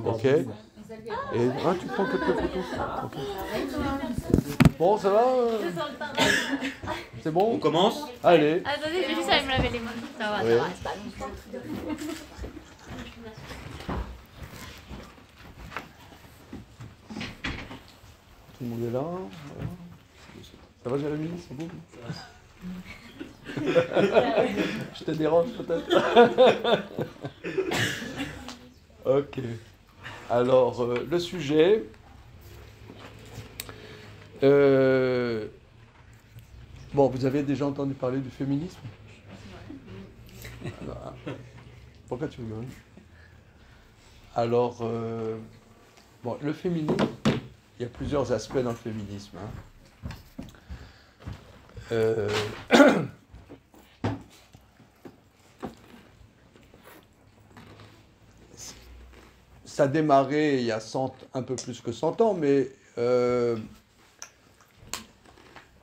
Ok. Et tu prends quelques photos. Ok. Bon, ça va C'est bon? On commence? Allez. Attendez, je vais juste aller me laver les mains. Ça va, Oui. ça va, c'est pas long. Tout le monde est là. Voilà. Ça va, Jérémy? C'est bon? Je te dérange peut-être? Ok. Alors, le sujet. Bon, vous avez déjà entendu parler du féminisme? Alors, pourquoi tu rigoles? Alors, bon, le féminisme, il y a plusieurs aspects dans le féminisme. Ça a démarré il y a un peu plus que 100 ans, mais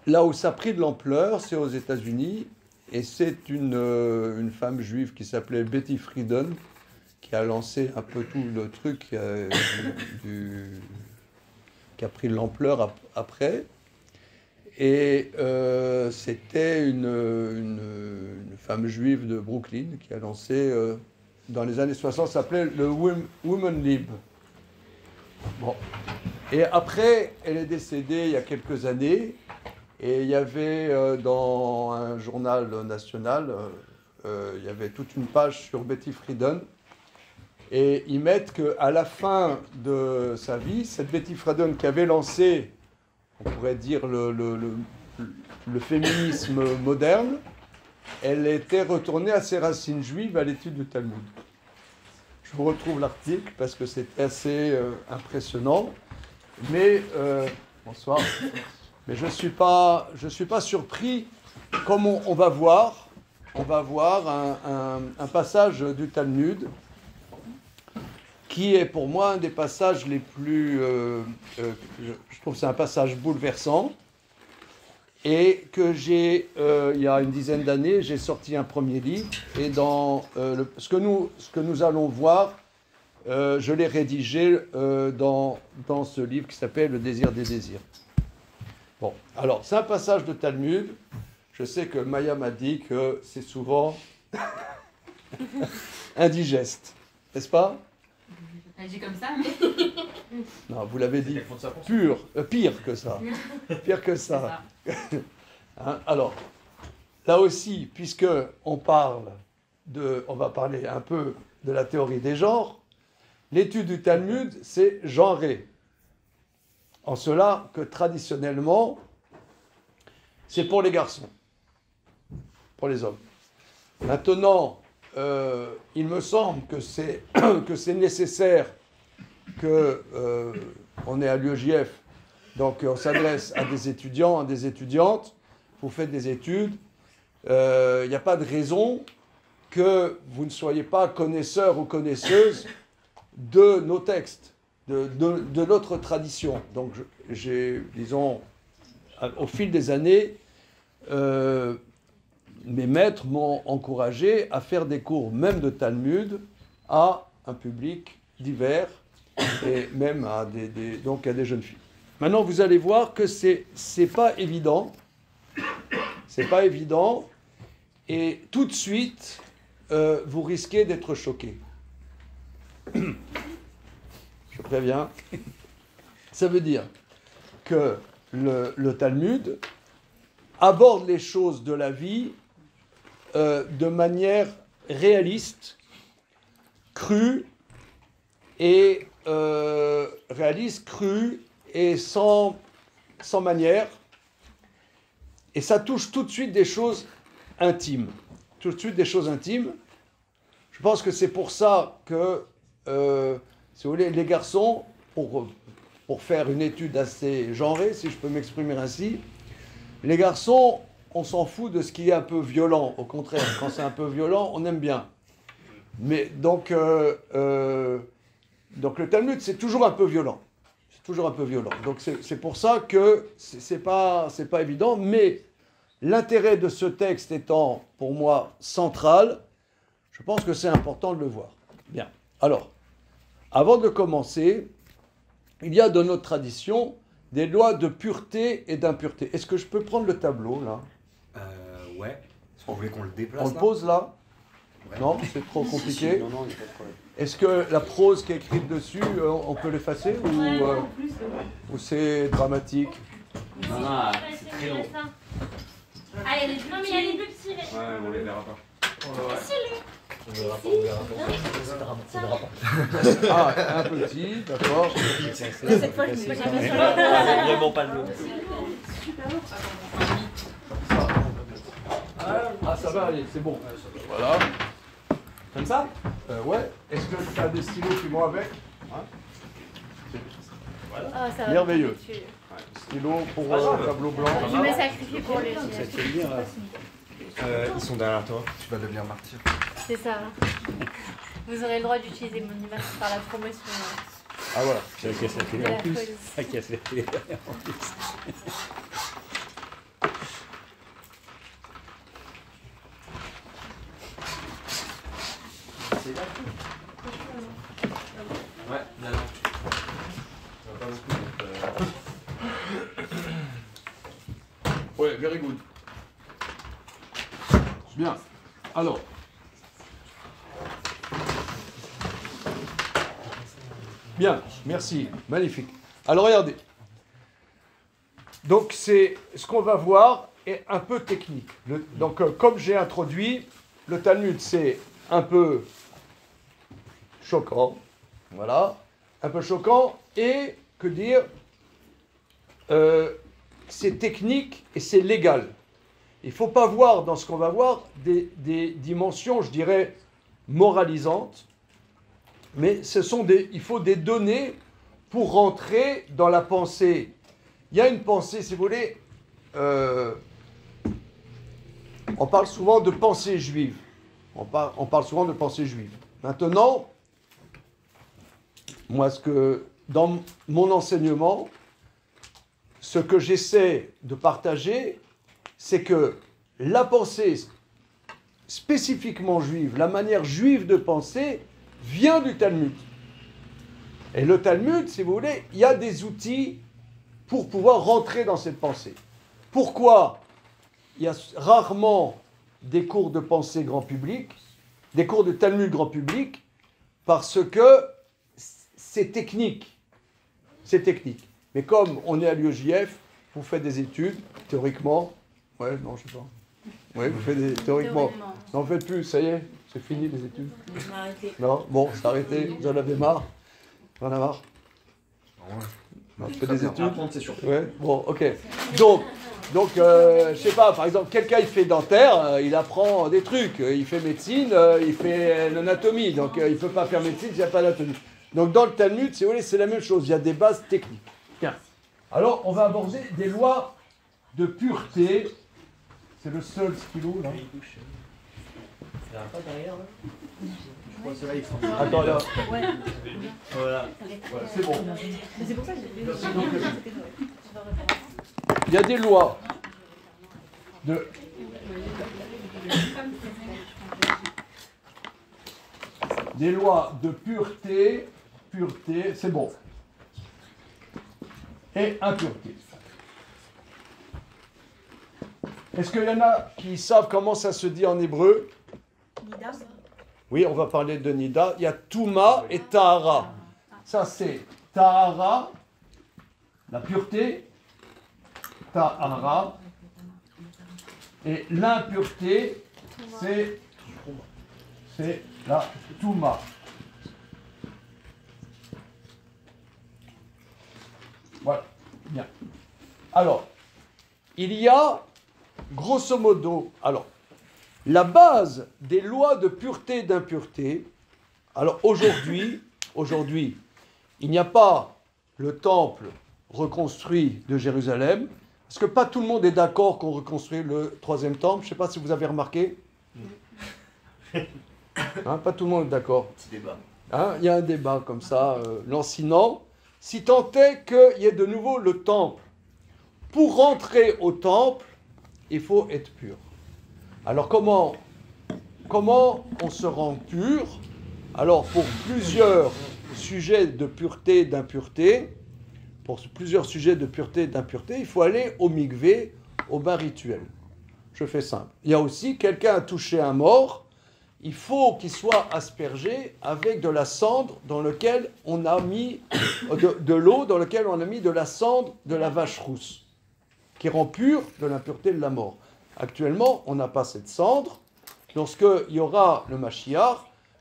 là où ça a pris de l'ampleur, c'est aux États-Unis, et c'est une femme juive qui s'appelait Betty Friedan qui a lancé un peu tout le truc qui a pris de l'ampleur après. Et c'était une femme juive de Brooklyn qui a lancé, dans les années 60, ça s'appelait le Women Lib. Bon. Et après, elle est décédée il y a quelques années. Et il y avait dans un journal national, il y avait toute une page sur Betty Friedan. Et ils mettent qu'à la fin de sa vie, cette Betty Friedan qui avait lancé, on pourrait dire, le féminisme moderne, elle était retournée à ses racines juives à l'étude du Talmud. Je vous retrouve l'article parce que c'est assez impressionnant. Mais, bonsoir. Mais je suis pas surpris. Comme on va voir un passage du Talmud qui est pour moi un des passages les plus... je trouve que c'est un passage bouleversant. Et que il y a une dizaine d'années, j'ai sorti un premier livre. Et dans ce que nous allons voir, je l'ai rédigé dans ce livre qui s'appelle « Le désir des désirs ». Bon, alors, c'est un passage de Talmud. Je sais que Maya m'a dit que c'est souvent indigeste, n'est-ce pas? Elle dit comme ça, mais... Non, vous l'avez dit pire que ça. Pire que ça. Hein, alors, là aussi, puisque on va parler un peu de la théorie des genres, l'étude du Talmud, c'est genré. En cela que traditionnellement, c'est pour les garçons, pour les hommes. Maintenant, il me semble que c'est nécessaire qu'on est à l'UEJF, donc on s'adresse à des étudiants, à des étudiantes, vous faites des études, il n'y a pas de raison que vous ne soyez pas connaisseurs ou connaisseuses de nos textes, de notre tradition. Donc disons, au fil des années, mes maîtres m'ont encouragé à faire des cours, même de Talmud, à un public divers, et même à des jeunes filles. Maintenant, vous allez voir que c'est pas évident. C'est pas évident. Et tout de suite, vous risquez d'être choqués. Je préviens. Ça veut dire que le Talmud aborde les choses de la vie de manière réaliste, crue et sans manière. Et ça touche tout de suite des choses intimes. Tout de suite des choses intimes. Je pense que c'est pour ça que, si vous voulez, les garçons, pour faire une étude assez genrée, si je peux m'exprimer ainsi, les garçons, on s'en fout de ce qui est un peu violent. Au contraire, quand c'est un peu violent, on aime bien. Mais donc le Talmud, c'est toujours un peu violent. C'est toujours un peu violent. Donc c'est pour ça que c'est pas évident. Mais l'intérêt de ce texte étant, pour moi, central, je pense que c'est important de le voir. Bien. Alors, avant de commencer, il y a dans notre tradition des lois de pureté et d'impureté. Est-ce que je peux prendre le tableau, là? Ouais. Est-ce que vous voulez qu'on le déplace On le là pose là? Ouais. Non, c'est trop compliqué. Non, non, il n'y a pas de problème. Est-ce que la prose qui est écrite dessus, on peut l'effacer ou c'est dramatique? Non, c'est très long. Allez, non, mais il y a les plus petits. Ouais, on les verra pas. Ah, un petit, d'accord. Cette fois, je me suis jamais sur le Vraiment pas le même. Ah, ça va aller, c'est bon. Voilà. Comme ça? Ouais. Est-ce que tu as des stylos qui vont avec? Ah, ça va. Merveilleux. Stylo pour tableau blanc. Je me sacrifie pour lui. Ils sont derrière toi. Tu vas devenir martyr. C'est ça. Vous aurez le droit d'utiliser mon image pour faire la promotion Ah voilà. Ça casse la de télé la en plus. police. Ça casse la télé en plus. Ouais, non, non. Ouais, very good. Bien. Alors. Bien, merci. Magnifique. Alors regardez. Donc c'est ce qu'on va voir est un peu technique. Donc comme j'ai introduit, le Talmud c'est un peu choquant. Voilà. Un peu choquant et, que dire, c'est technique et c'est légal. Il ne faut pas voir dans ce qu'on va voir des dimensions, je dirais, moralisantes, mais il faut des données pour rentrer dans la pensée. Il y a une pensée, si vous voulez, on parle souvent de pensée juive. On parle souvent de pensée juive. Maintenant, moi, dans mon enseignement, ce que j'essaie de partager, c'est que la pensée spécifiquement juive, la manière juive de penser, vient du Talmud. Et le Talmud, si vous voulez, il y a des outils pour pouvoir rentrer dans cette pensée. Pourquoi il y a rarement des cours de pensée grand public, des cours de Talmud grand public? Parce que c'est technique. C'est technique. Mais comme on est à l'UEJF, vous faites des études, théoriquement. Ouais, non, je sais pas. Oui, vous faites des théoriquement. N'en faites plus, ça y est, c'est fini les études. Non, bon, c'est arrêté, vous en avez marre. Vous en avez marre. Non, tu fais des études. Apprendre, c'est surtout. Ouais, bon, ok. Donc je sais pas, par exemple, quelqu'un il fait dentaire, il apprend des trucs. Il fait médecine, il fait l'anatomie. Donc il ne peut pas faire médecine s'il n'y a pas d'anatomie. Donc dans le Talmud, si vous voulez, c'est la même chose. Il y a des bases techniques. Bien. Alors, on va aborder des lois de pureté. C'est le seul stylo, là. Attends, là. Voilà. Voilà, c'est bon. Il y a des lois de pureté, c'est bon, et impureté. Est-ce qu'il y en a qui savent comment ça se dit en hébreu? Nida. Oui, on va parler de Nida. Il y a Touma et Tahara. Ça, c'est Tahara, la pureté. Tahara. Et l'impureté, c'est la Touma. Voilà, bien. Alors, il y a, grosso modo, alors, la base des lois de pureté et d'impureté. Alors aujourd'hui, il n'y a pas le temple reconstruit de Jérusalem, parce que pas tout le monde est d'accord qu'on reconstruit le troisième temple. Je ne sais pas si vous avez remarqué. Hein, pas tout le monde est d'accord. Petit débat. Hein, il y a un débat comme ça, lancinant. Si tant est qu'il y ait de nouveau le temple. Pour rentrer au temple, il faut être pur. Alors comment on se rend pur? Alors pour plusieurs sujets de pureté et d'impureté, pour plusieurs sujets de pureté et d'impureté, il faut aller au mikvé, au bain rituel. Je fais simple. Il y a aussi, quelqu'un a touché un mort, il faut qu'il soit aspergé avec de la cendre dans laquelle on a mis de l'eau dans laquelle on a mis de la cendre de la vache rousse, qui rend pure de l'impureté de la mort. Actuellement, on n'a pas cette cendre. Lorsqu'il y aura le Mashiach,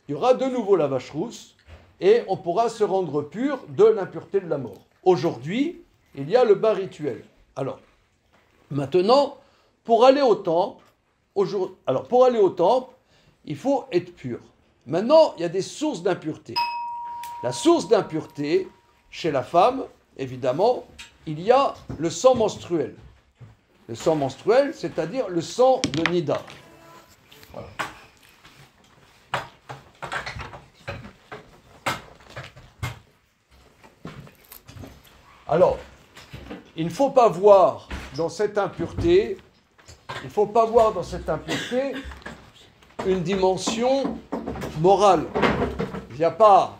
il y aura de nouveau la vache rousse et on pourra se rendre pur de l'impureté de la mort. Aujourd'hui, il y a le bain rituel. Alors, maintenant, pour aller au temple, il faut être pur. Maintenant, il y a des sources d'impureté. La source d'impureté, chez la femme, évidemment, il y a le sang menstruel. Le sang menstruel, c'est-à-dire le sang de Nida. Voilà. Alors, il ne faut pas voir dans cette impureté, une dimension morale. Il n'y a pas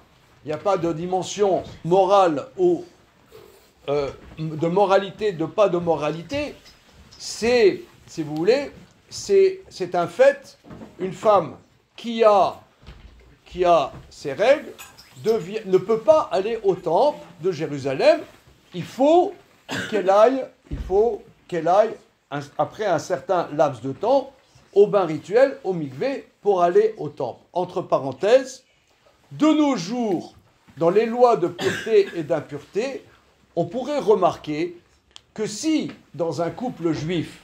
de dimension morale ou de moralité, de pas de moralité. C'est, si vous voulez, c'est un fait. Une femme qui a ses règles ne peut pas aller au temple de Jérusalem. Il faut qu'elle aille, après un certain laps de temps, au bain rituel, au mikvé, pour aller au temple. Entre parenthèses, de nos jours, dans les lois de pureté et d'impureté, on pourrait remarquer que si, dans un couple juif,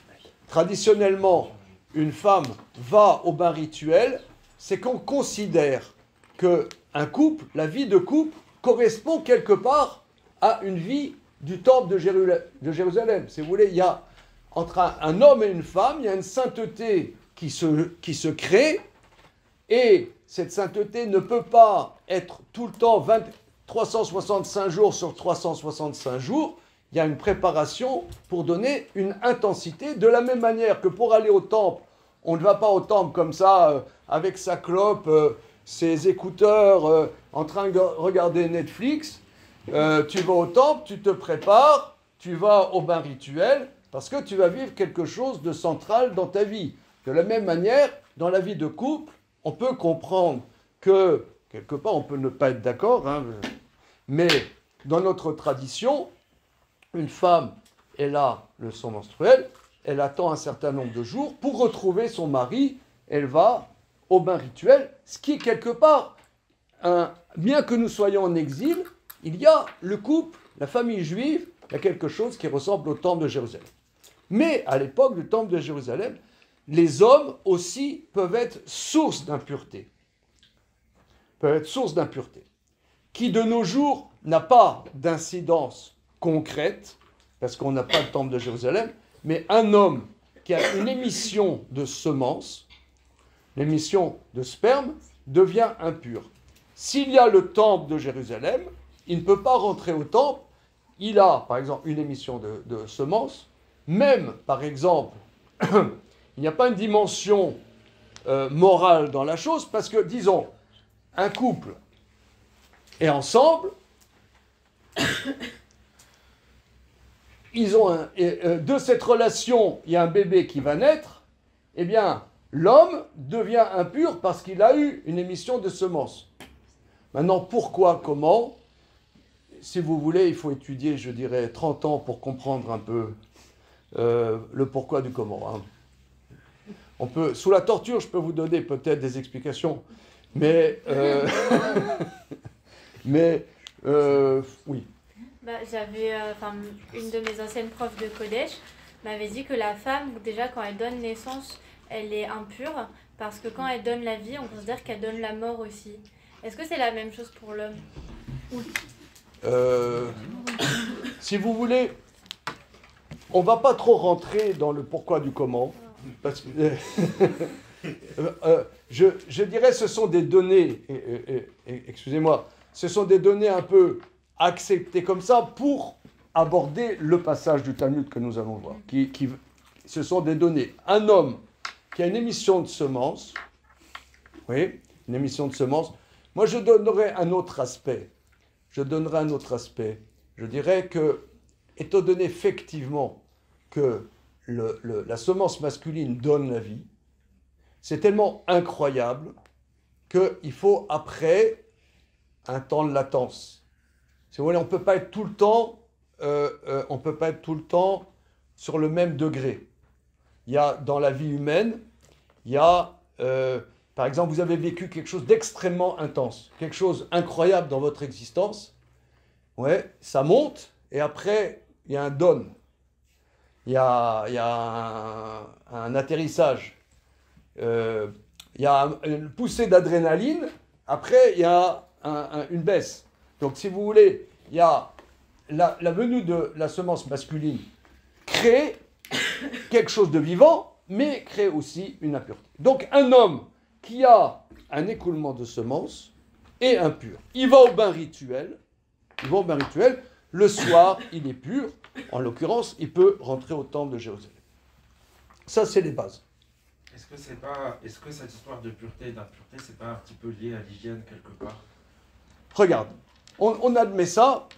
traditionnellement, une femme va au bain rituel, c'est qu'on considère qu'un couple, la vie de couple, correspond quelque part à une vie du temple de Jérusalem. Si vous voulez, il y a entre un homme et une femme, il y a une sainteté qui se crée, et cette sainteté ne peut pas être tout le temps 365 jours sur 365 jours. Il y a une préparation pour donner une intensité, de la même manière que pour aller au temple, on ne va pas au temple comme ça, avec sa clope, ses écouteurs, en train de regarder Netflix. Tu vas au temple, tu te prépares, tu vas au bain rituel, parce que tu vas vivre quelque chose de central dans ta vie. De la même manière, dans la vie de couple, on peut comprendre que, quelque part, on peut ne pas être d'accord, hein, mais dans notre tradition, une femme, elle a le sang menstruel, elle attend un certain nombre de jours, pour retrouver son mari, elle va au bain rituel, ce qui est quelque part, bien que nous soyons en exil, il y a le couple, la famille juive, il y a quelque chose qui ressemble au temple de Jérusalem. Mais à l'époque du temple de Jérusalem, les hommes aussi peuvent être source d'impureté. Qui de nos jours n'a pas d'incidence concrète, parce qu'on n'a pas le temple de Jérusalem, mais un homme qui a une émission de semences, l'émission de sperme, devient impur. S'il y a le temple de Jérusalem, il ne peut pas rentrer au temple, il a par exemple une émission de semences, même par exemple, il n'y a pas une dimension morale dans la chose, parce que, disons, un couple est ensemble, de cette relation, il y a un bébé qui va naître, eh bien, l'homme devient impur parce qu'il a eu une émission de semences. Maintenant, pourquoi, comment? Si vous voulez, il faut étudier, je dirais, 30 ans pour comprendre un peu le pourquoi du comment. Hein. Sous la torture, je peux vous donner peut-être des explications, mais oui. J'avais, une de mes anciennes profs de collège m'avait dit que la femme, déjà quand elle donne naissance, elle est impure, parce que quand elle donne la vie, on considère qu'elle donne la mort aussi. Est-ce que c'est la même chose pour l'homme? Si vous voulez, on ne va pas trop rentrer dans le pourquoi du comment, parce que je dirais ce sont des données, excusez-moi, ce sont des données un peu acceptées comme ça pour aborder le passage du Talmud que nous allons voir. Ce sont des données. Un homme qui a une émission de semences, oui, une émission de semences. Moi, je donnerais un autre aspect. je donnerai un autre aspect. Je dirais que, étant donné effectivement que la semence masculine donne la vie, c'est tellement incroyable qu'il faut après un temps de latence. Si vous voulez, on ne peut pas être tout le temps, sur le même degré. Il y a dans la vie humaine, il y a, par exemple, vous avez vécu quelque chose d'extrêmement intense, quelque chose incroyable dans votre existence. Ouais, ça monte et après il y a un down, il y a un atterrissage, il y a une poussée d'adrénaline. Après il y a une baisse. Donc si vous voulez, il y a la venue de la semence masculine crée quelque chose de vivant, mais crée aussi une impureté. Donc un homme qui a un écoulement de semences est impur. Il va au bain rituel. Le soir, il est pur. En l'occurrence, il peut rentrer au temple de Jérusalem. Ça, c'est les bases. Est-ce que cette histoire de pureté et d'impureté, c'est pas un petit peu lié à l'hygiène quelque part? Regarde, on admet ça.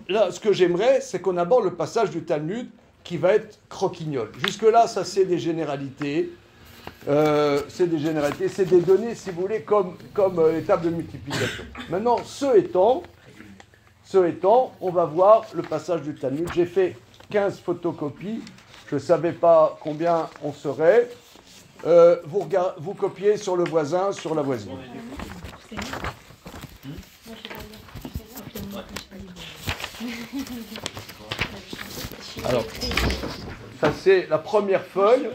Là, ce que j'aimerais, c'est qu'on aborde le passage du Talmud qui va être croquignol. Jusque-là, ça, c'est des généralités. C'est des données, si vous voulez, comme les tables de multiplication. Maintenant, ce étant, on va voir le passage du Talmud. J'ai fait 15 photocopies. Je ne savais pas combien on serait. Vous copiez sur le voisin, sur la voisine. Alors, ça c'est la première feuille.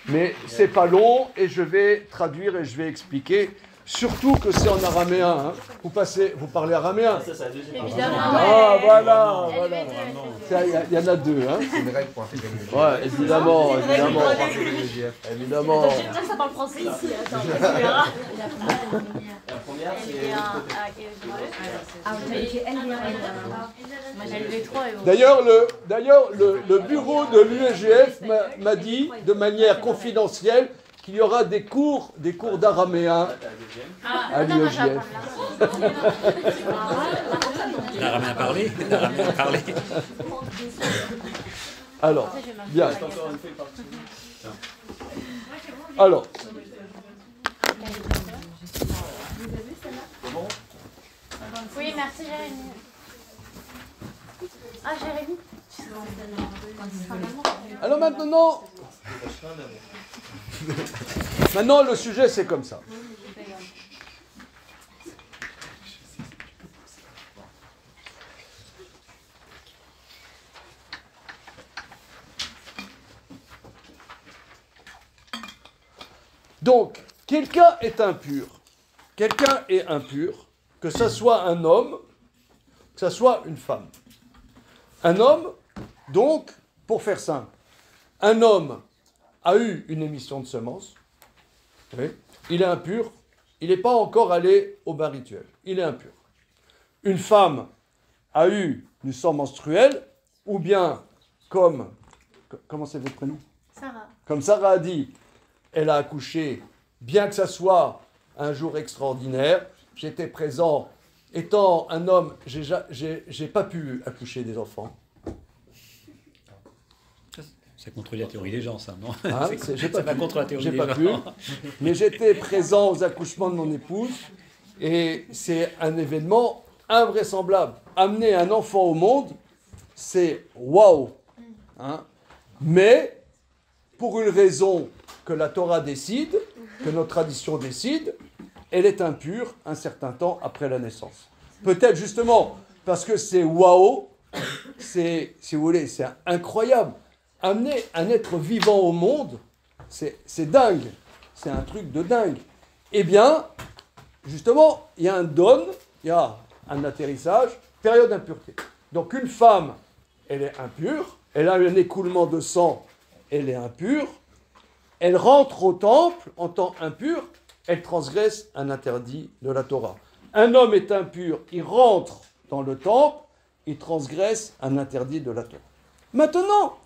Mais c'est pas long et je vais traduire et je vais expliquer. Surtout que c'est en araméen. Hein. Vous parlez araméen. Ça, c'est la deuxième. Ah, voilà. Il y en a deux. Hein. C'est une règle pour intégrer les Ouais, évidemment. Ça parle français ici. Attends, tu verras. La première, c'est. D'ailleurs, le bureau de l'UEGF m'a dit de manière confidentielle qu'il y aura des cours d'araméen à l'UEGF. L'araméen parlé. Alors, bien. Alors. Oui, merci Jérémy. Ah, Jérémy. Alors maintenant, le sujet c'est comme ça. Donc, quelqu'un est impur. Quelqu'un est impur, que ce soit un homme, que ce soit une femme. Un homme, donc, pour faire simple, un homme a eu une émission de semences, oui, il est impur, il n'est pas encore allé au bain rituel, il est impur. Une femme a eu du sang menstruel, ou bien, comment c'est votre prénom ? Sarah. Comme Sarah a dit, elle a accouché, bien que ça soit un jour extraordinaire, j'étais présent, étant un homme, j'ai pas pu accoucher des enfants. Ça contredit la théorie des gens, ça, non? Hein, c'est pas contre la théorie des gens. J'ai pas pu, mais j'étais présent aux accouchements de mon épouse, et c'est un événement invraisemblable. Amener un enfant au monde, c'est waouh, hein. Mais pour une raison que la Torah décide, que notre tradition décide, elle est impure un certain temps après la naissance. Peut-être justement parce que c'est waouh, c'est, si vous voulez, c'est incroyable. Amener un être vivant au monde, c'est dingue. C'est un truc de dingue. Eh bien, justement, il y a un don, il y a un atterrissage, période d'impureté. Donc une femme, elle est impure, elle a un écoulement de sang, elle est impure, elle rentre au temple en tant impure, elle transgresse un interdit de la Torah. Un homme est impur, il rentre dans le temple, il transgresse un interdit de la Torah. Maintenant,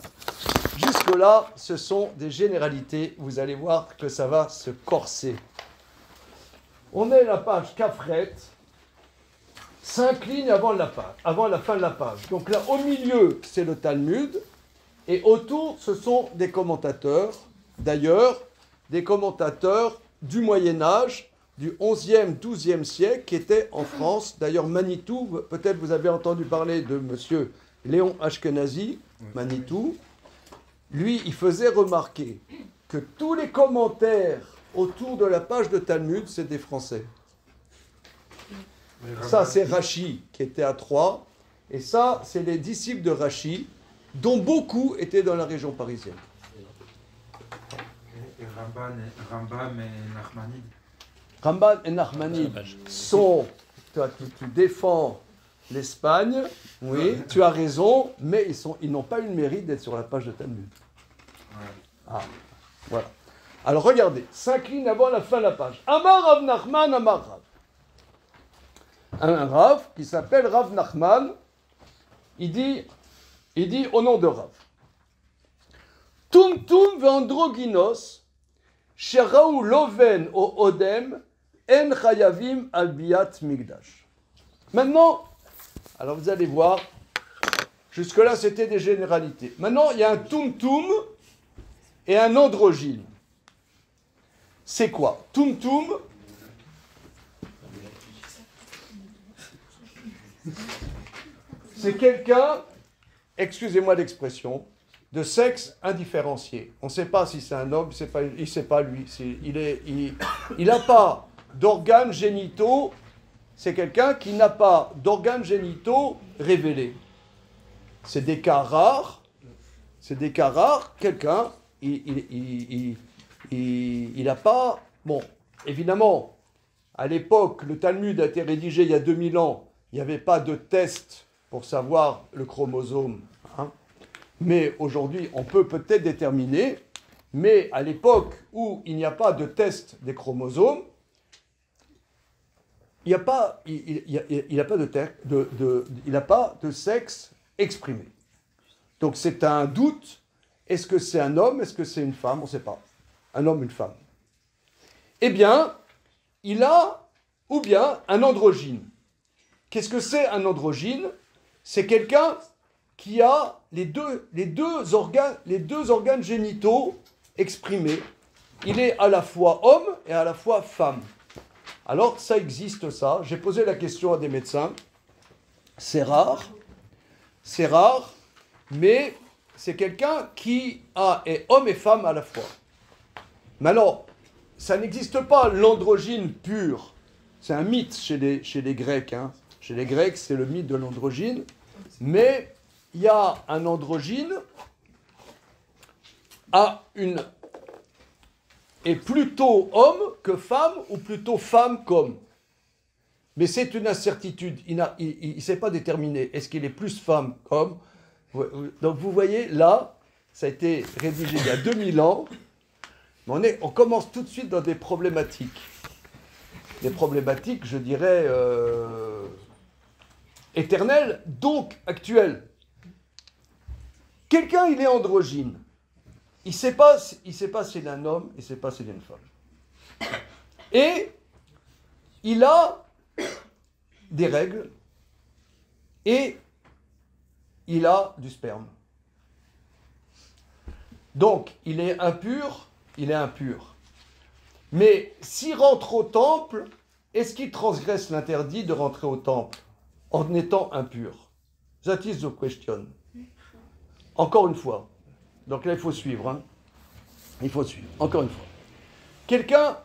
jusque-là, ce sont des généralités. Vous allez voir que ça va se corser. On est à la page Kafret. 5 lignes avant la fin de la page. Donc là, au milieu, c'est le Talmud, et autour, ce sont des commentateurs, d'ailleurs, des commentateurs du Moyen-Âge, du 11e, 12e siècle, qui étaient en France. D'ailleurs, Manitou, peut-être vous avez entendu parler de M. Léon Ashkenazi, Manitou. Lui, il faisait remarquer que tous les commentaires autour de la page de Talmud, c'est des Français. Ça, c'est Rachi, qui était à Troyes. Et ça, c'est les disciples de Rachi, dont beaucoup étaient dans la région parisienne. Et Rambam et Nachmanide. Rambam et Nachmanide sont... Tu défends l'Espagne, oui, tu as raison, mais ils n'ont pas eu le mérite d'être sur la page de Talmud. Ah, voilà. Alors regardez, 5 lignes avant la fin de la page. Amar Rav Nachman, Amar Rav. Un Rav qui s'appelle Rav Nachman, il dit au nom de Rav. Tum tum ve'androgynos, sheraou loven o odem, en chayavim al biat migdash. Maintenant, alors vous allez voir, jusque-là c'était des généralités. Maintenant, il y a un tum tum et un androgyne. C'est quoi? Tum tum, c'est quelqu'un, excusez-moi l'expression, de sexe indifférencié. On ne sait pas si c'est un homme, il ne sait pas lui. Il n'a pas d'organes génitaux, c'est quelqu'un qui n'a pas d'organes génitaux révélés. C'est des cas rares, quelqu'un, il n'a pas... Bon, évidemment, à l'époque, le Talmud a été rédigé il y a 2000 ans, il n'y avait pas de test pour savoir le chromosome. Hein. Mais aujourd'hui, on peut peut-être déterminer, mais à l'époque où il n'y a pas de test des chromosomes, il n'a pas de sexe exprimé. Donc c'est un doute. Est-ce que c'est un homme? Est-ce que c'est une femme? On ne sait pas. Un homme, une femme. Eh bien, il a, ou bien, un androgyne. Qu'est-ce que c'est un androgyne? C'est quelqu'un qui a les deux organes génitaux exprimés. Il est à la fois homme et à la fois femme. Alors, ça existe, ça. J'ai posé la question à des médecins. C'est rare, mais c'est quelqu'un qui est homme et femme à la fois. Mais alors, ça n'existe pas l'androgyne pur. C'est un mythe chez les Grecs. Hein. Chez les Grecs, c'est le mythe de l'androgyne. Mais il y a un androgyne est plutôt homme que femme, ou plutôt femme qu'homme. Mais c'est une incertitude. Il ne sait pas déterminer. Est-ce qu'il est plus femme qu'homme? Donc vous voyez, là, ça a été rédigé il y a 2000 ans. Mais on commence tout de suite dans des problématiques. Des problématiques, je dirais, éternelles, donc actuelles. Quelqu'un, il est androgyne. Il ne sait pas s'il est un homme, il ne sait pas s'il est une femme. Et il a des règles et il a du sperme. Donc, il est impur. Mais s'il rentre au temple, est-ce qu'il transgresse l'interdit de rentrer au temple en étant impur? That is the question. Encore une fois. Donc là, il faut suivre. Hein. Il faut suivre. Encore une fois. Quelqu'un,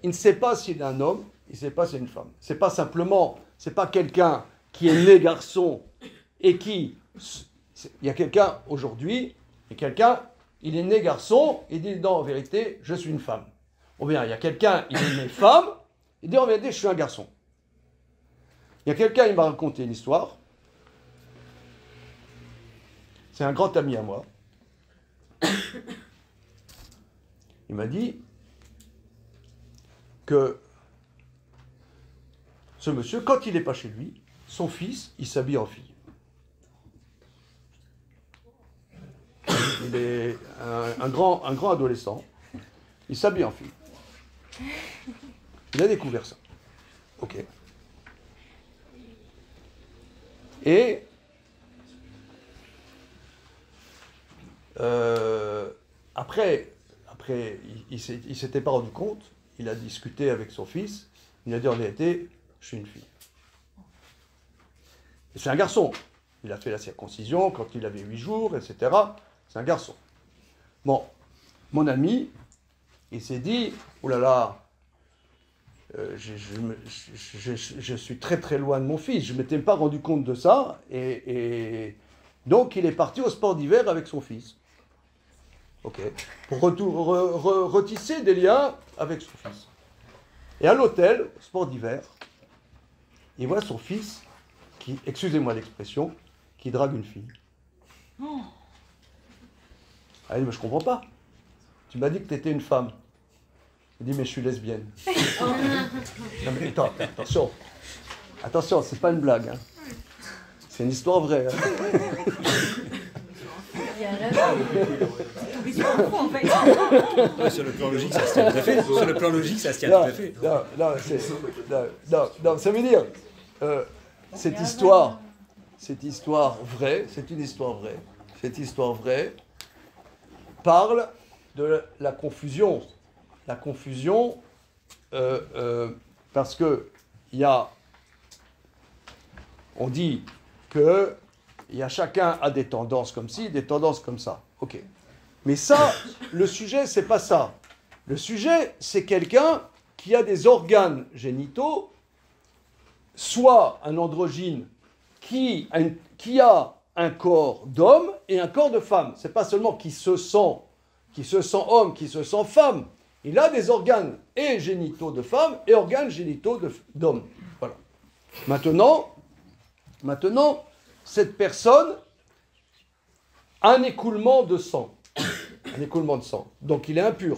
il ne sait pas s'il est un homme, il ne sait pas s'il est une femme. C'est pas simplement, c'est pas quelqu'un qui est né garçon et qui... Il y a quelqu'un aujourd'hui, il est né garçon, il dit non, en vérité, je suis une femme. Ou bien il y a quelqu'un, il est né femme, il dit en vérité, je suis un garçon. Il y a quelqu'un, il m'a raconté une histoire. C'est un grand ami à moi. Il m'a dit que ce monsieur, quand il n'est pas chez lui, son fils, il s'habille en fille. Il est un grand adolescent, il s'habille en fille. Il a découvert ça. Ok. Et après, il ne s'était pas rendu compte, il a discuté avec son fils, il a dit en réalité, je suis une fille. Et c'est un garçon. Il a fait la circoncision quand il avait 8 jours, etc. C'est un garçon. Bon, mon ami, il s'est dit, oh là là, je suis très très loin de mon fils, je ne m'étais pas rendu compte de ça, et donc il est parti au sport d'hiver avec son fils. Ok. Pour retisser des liens avec son fils. Et à l'hôtel, au sport d'hiver, il voit son fils qui, excusez-moi l'expression, qui drague une fille. Oh. Ah, il dit, mais je comprends pas. Tu m'as dit que tu étais une femme. Il dit, mais je suis lesbienne. Non, mais attends, attention. Attention, c'est pas une blague. Hein. C'est une histoire vraie. Hein. Sur le plan logique, ça se tient tout à fait. Sur le plan logique, ça se tient tout à fait. Non, ça veut dire, cette histoire vraie, c'est une histoire vraie. Cette histoire vraie parle de la confusion. La confusion, parce que on dit que chacun a des tendances comme ci, des tendances comme ça. Ok. Mais ça, le sujet, c'est pas ça. Le sujet, c'est quelqu'un qui a des organes génitaux, soit un androgyne qui a un corps d'homme et un corps de femme. C'est pas seulement qui se sent homme, qui se sent femme. Il a des organes et génitaux de femme et organes génitaux d'homme. Voilà. Maintenant, cette personne a un écoulement de sang. Un écoulement de sang. Donc il est impur.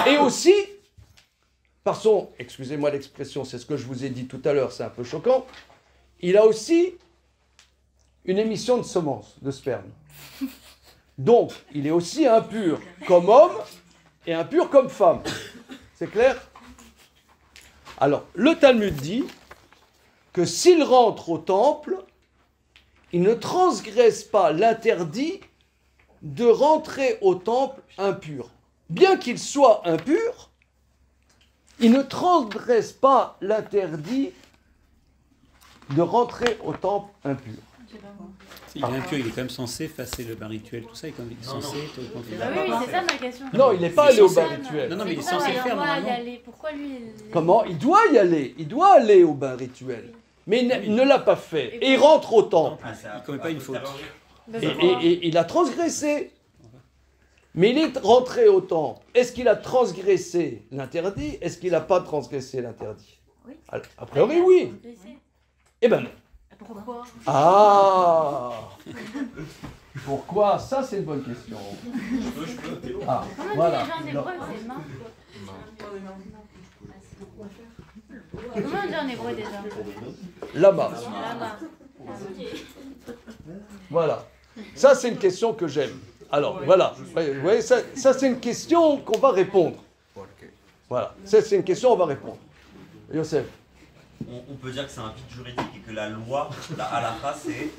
Et aussi, par son, excusez-moi l'expression, c'est ce que je vous ai dit tout à l'heure, c'est un peu choquant, il a aussi une émission de semences, de sperme. Donc, il est aussi impur comme homme et impur comme femme. C'est clair? Alors, le Talmud dit que s'il rentre au temple, il ne transgresse pas l'interdit de rentrer au temple impur. Bien qu'il soit impur, il ne transgresse pas l'interdit de rentrer au temple impur. Il est impur, il est quand même censé effacer le bain rituel, tout ça, il est quand même censé... Oui, c'est ça ma question. Non, il n'est pas allé au bain rituel. Non, mais il est censé le faire normalement. Pourquoi lui... Comment? Il doit y aller, il doit aller au bain rituel. Mais il ne l'a pas fait. Et il rentre au temple. Il ne commet pas une faute. Et il a transgressé. Mais il est rentré au temple. Est-ce qu'il a transgressé l'interdit? Est-ce qu'il n'a pas transgressé l'interdit? Oui. A priori, oui. Eh ben non. Pourquoi? Ah. Pourquoi? Ça, c'est une bonne question. Ah, voilà. Comment on dit déjà en hébreu? C'est main. Comment on dit en hébreu déjà? Lama. Lama. Voilà. Ça, c'est une question que j'aime. Alors, voilà. Vous voyez, ça c'est une question qu'on va répondre. Voilà. Ça, c'est une question qu'on va répondre. Youssef. On peut dire que c'est un vide juridique et que la loi, la halakha, c'est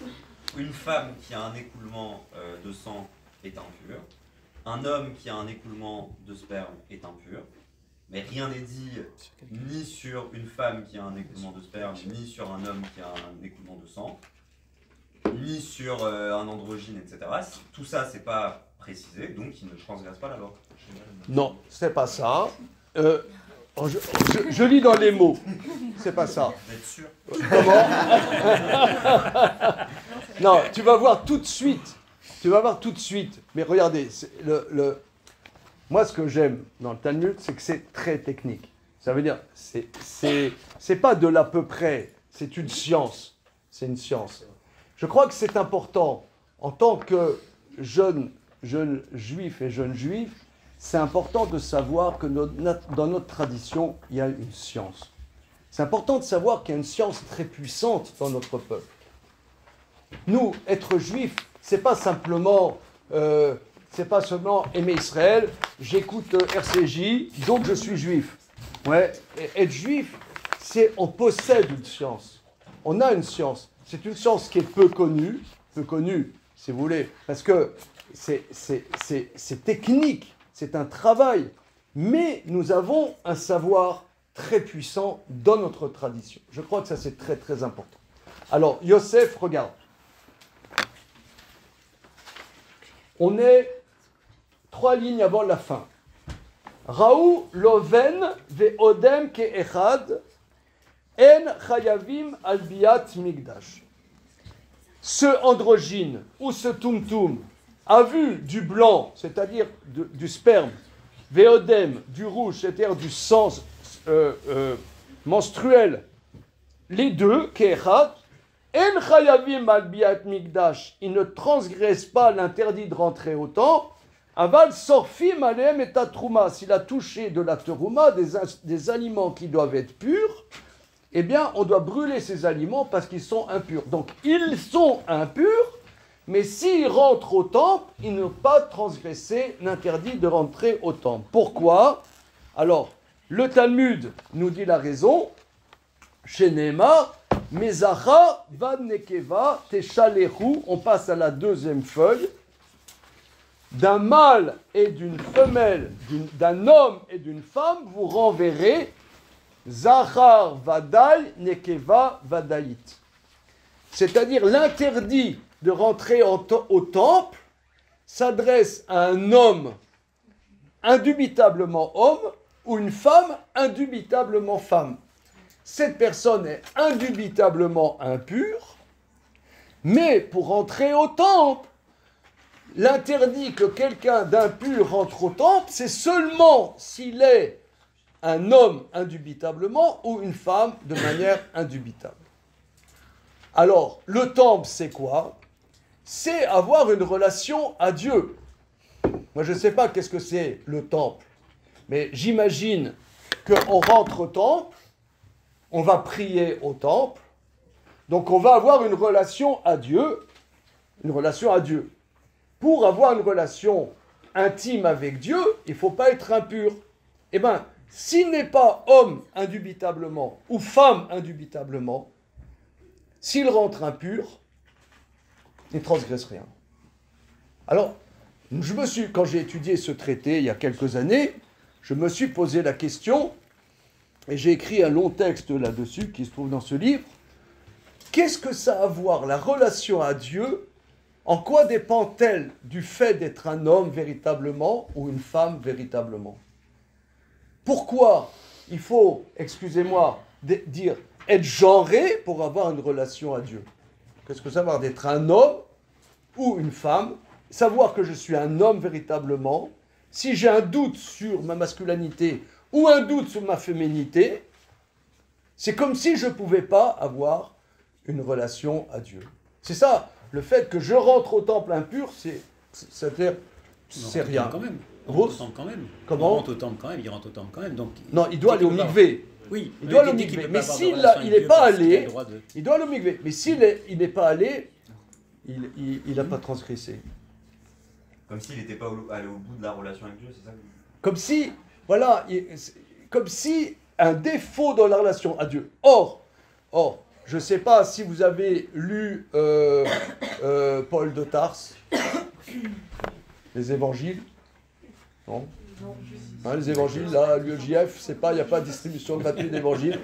une femme qui a un écoulement de sang est impur, un homme qui a un écoulement de sperme est impur, mais rien n'est dit ni sur une femme qui a un écoulement de sperme, ni sur un homme qui a un écoulement de sang, ni sur un androgyne, etc. Tout ça, c'est pas précisé, donc il ne transgresse pas la loi. Non, c'est pas ça. Je lis dans les mots. C'est pas ça. Vous êtes sûr? Comment? Non, tu vas voir tout de suite. Tu vas voir tout de suite. Mais regardez, moi, ce que j'aime dans le Talmud, c'est que c'est très technique. Ça veut dire, c'est pas de l'à peu près. C'est une science. C'est une science. Je crois que c'est important, en tant que jeune juif et jeune juif, c'est important de savoir que dans notre tradition, il y a une science. C'est important de savoir qu'il y a une science très puissante dans notre peuple. Nous, être juifs, c'est pas seulement aimer Israël, j'écoute RCJ, donc je suis juif. Ouais, être juif, on possède une science. On a une science. c'est une science qui est peu connue, si vous voulez, parce que c'est technique, c'est un travail, mais nous avons un savoir très puissant dans notre tradition. Je crois que ça, c'est très, très important. Alors, Yosef, regarde. On est 3 lignes avant la fin. Raou loven ve'odem ke'echad en chayavim al biat migdash. Ce androgyne ou ce tumtum a vu du blanc, c'est-à-dire du sperme, ve'odem, du rouge, c'est-à-dire du sang menstruel, les deux, ke'echad, en chayavim al biat migdash, il ne transgresse pas l'interdit de rentrer au temple. Aval sorfim alem et tatrouma, s'il a touché de la terouma, des aliments qui doivent être purs, eh bien, on doit brûler ces aliments parce qu'ils sont impurs. Donc, ils sont impurs, mais s'ils rentrent au temple, ils n'ont pas transgressé l'interdit de rentrer au temple. Pourquoi? Alors, le Talmud nous dit la raison. Chez Neymar, Mezacha van nekeva techalechu, on passe à la deuxième feuille. D'un mâle et d'une femelle, d'un homme et d'une femme, vous renverrez Zachar Vadaï Nekeva Vadaït. C'est-à-dire l'interdit de rentrer au temple s'adresse à un homme indubitablement homme ou une femme indubitablement femme. Cette personne est indubitablement impure, mais pour rentrer au temple, l'interdit que quelqu'un d'impur rentre au temple, c'est seulement s'il est un homme indubitablement ou une femme de manière indubitable. Alors, le temple, c'est quoi? C'est avoir une relation à Dieu. Moi, je ne sais pas qu'est-ce que c'est le temple, mais j'imagine qu'on rentre au temple, on va prier au temple, donc on va avoir une relation à Dieu, Pour avoir une relation intime avec Dieu, il ne faut pas être impur. Eh bien, s'il n'est pas homme indubitablement ou femme indubitablement, s'il rentre impur, il ne transgresse rien. Alors, quand j'ai étudié ce traité il y a quelques années, je me suis posé la question, et j'ai écrit un long texte là-dessus qui se trouve dans ce livre. Qu'est-ce que ça a à voir, la relation à Dieu? En quoi dépend-elle du fait d'être un homme véritablement ou une femme véritablement? Pourquoi il faut, excusez-moi, dire être genré pour avoir une relation à Dieu? Qu'est-ce que ça veut dire d'être un homme ou une femme? Savoir que je suis un homme véritablement. Si j'ai un doute sur ma masculinité ou un doute sur ma féminité, c'est comme si je ne pouvais pas avoir une relation à Dieu. C'est ça. Le fait que je rentre au temple impur, c'est-à-dire, c'est rien. Quand même. On rentre au temple quand même. Comment? On rentre au temple quand même, il rentre au temple quand même. Donc, non, il doit aller au mikvé. Oui, il doit aller au mikvé. Mais s'il n'est pas allé, il doit aller au mikvé. Mais s'il n'est pas allé, il n'a pas transgressé. Comme s'il n'était pas allé au bout de la relation avec Dieu, c'est ça? Comme si, voilà, comme si un défaut dans la relation à Dieu. Or, je ne sais pas si vous avez lu Paul de Tarse, les évangiles. Non, hein, les évangiles, là, l'UEJF, c'est pas, il n'y a pas de distribution gratuite d'évangiles.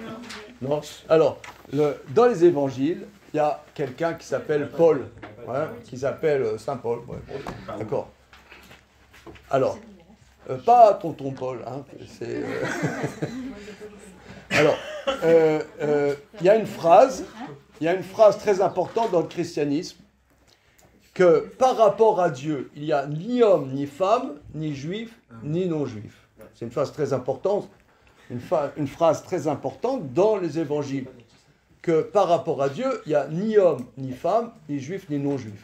Non. Alors, dans les évangiles, il y a quelqu'un qui s'appelle Paul, qui s'appelle Saint Paul. Ouais, d'accord. Alors, pas tonton Paul, hein, c'est... Alors, il y a une phrase très importante dans le christianisme, que par rapport à Dieu, il n'y a ni homme, ni femme, ni juif, ni non-juif. C'est une phrase très importante, une phrase très importante dans les évangiles, que par rapport à Dieu, il n'y a ni homme, ni femme, ni juif, ni non-juif.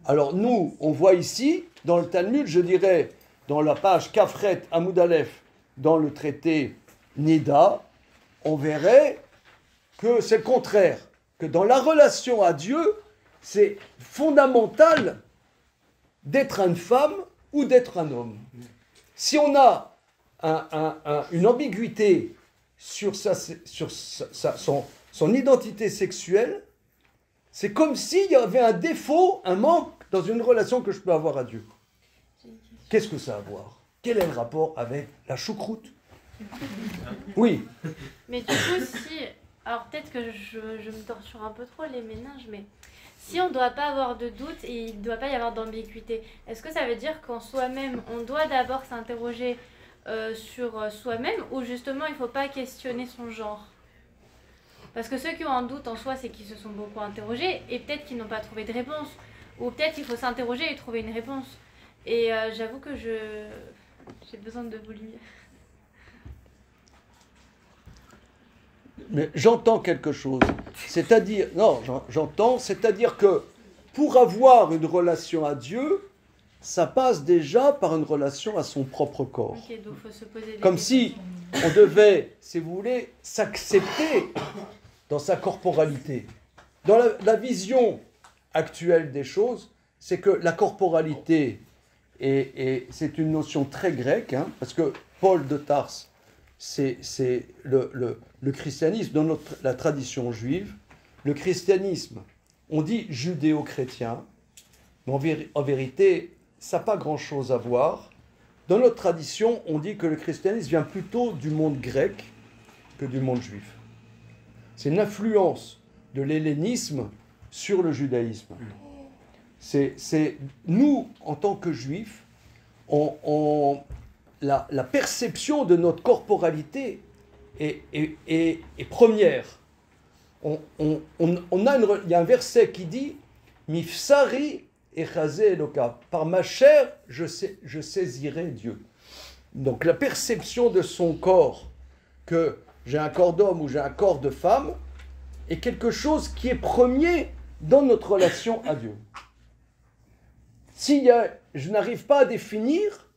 Alors nous, on voit ici, dans le Talmud, je dirais, dans la page Kafret Amoud Aleph, dans le traité Nida, on verrait que c'est le contraire, que dans la relation à Dieu, c'est fondamental d'être une femme ou d'être un homme. Si on a une ambiguïté sur son identité sexuelle, C'est comme s'il y avait un défaut, un manque dans une relation que je peux avoir à Dieu. Qu'est-ce que ça a à voir? Quel est le rapport avec la choucroute? Oui. Mais du coup, si... Alors peut-être que je me torture un peu trop les méninges, mais si on ne doit pas avoir de doute et il ne doit pas y avoir d'ambiguïté, est-ce que ça veut dire qu'en soi-même, on doit d'abord s'interroger sur soi-même, ou justement il ne faut pas questionner son genre? Parce que ceux qui ont un doute en soi, c'est qu'ils se sont beaucoup interrogés et peut-être qu'ils n'ont pas trouvé de réponse. Ou peut-être qu'il faut s'interroger et trouver une réponse. Et j'avoue que j'ai besoin de vous lire. Mais j'entends quelque chose. C'est-à-dire, non, j'entends, c'est-à-dire que pour avoir une relation à Dieu, ça passe déjà par une relation à son propre corps. Ok, donc faut se poser des Comme questions. si on devait, si vous voulez, s'accepter dans sa corporalité. Dans la vision actuelle des choses, c'est que la corporalité, et c'est une notion très grecque, hein, parce que Paul de Tarse, c'est le christianisme, dans la tradition juive, le christianisme, on dit judéo-chrétien, mais en vérité, ça n'a pas grand-chose à voir. Dans notre tradition, on dit que le christianisme vient plutôt du monde grec que du monde juif. C'est une influence de l'hellénisme sur le judaïsme. C'est nous, en tant que juifs, la perception de notre corporalité est première. Il y a un verset qui dit « Mifsari echazé Eloka » « Par ma chair, je saisirai Dieu ». Donc la perception de son corps, que j'ai un corps d'homme ou j'ai un corps de femme, est quelque chose qui est premier dans notre relation à Dieu. Si je n'arrive pas à définir,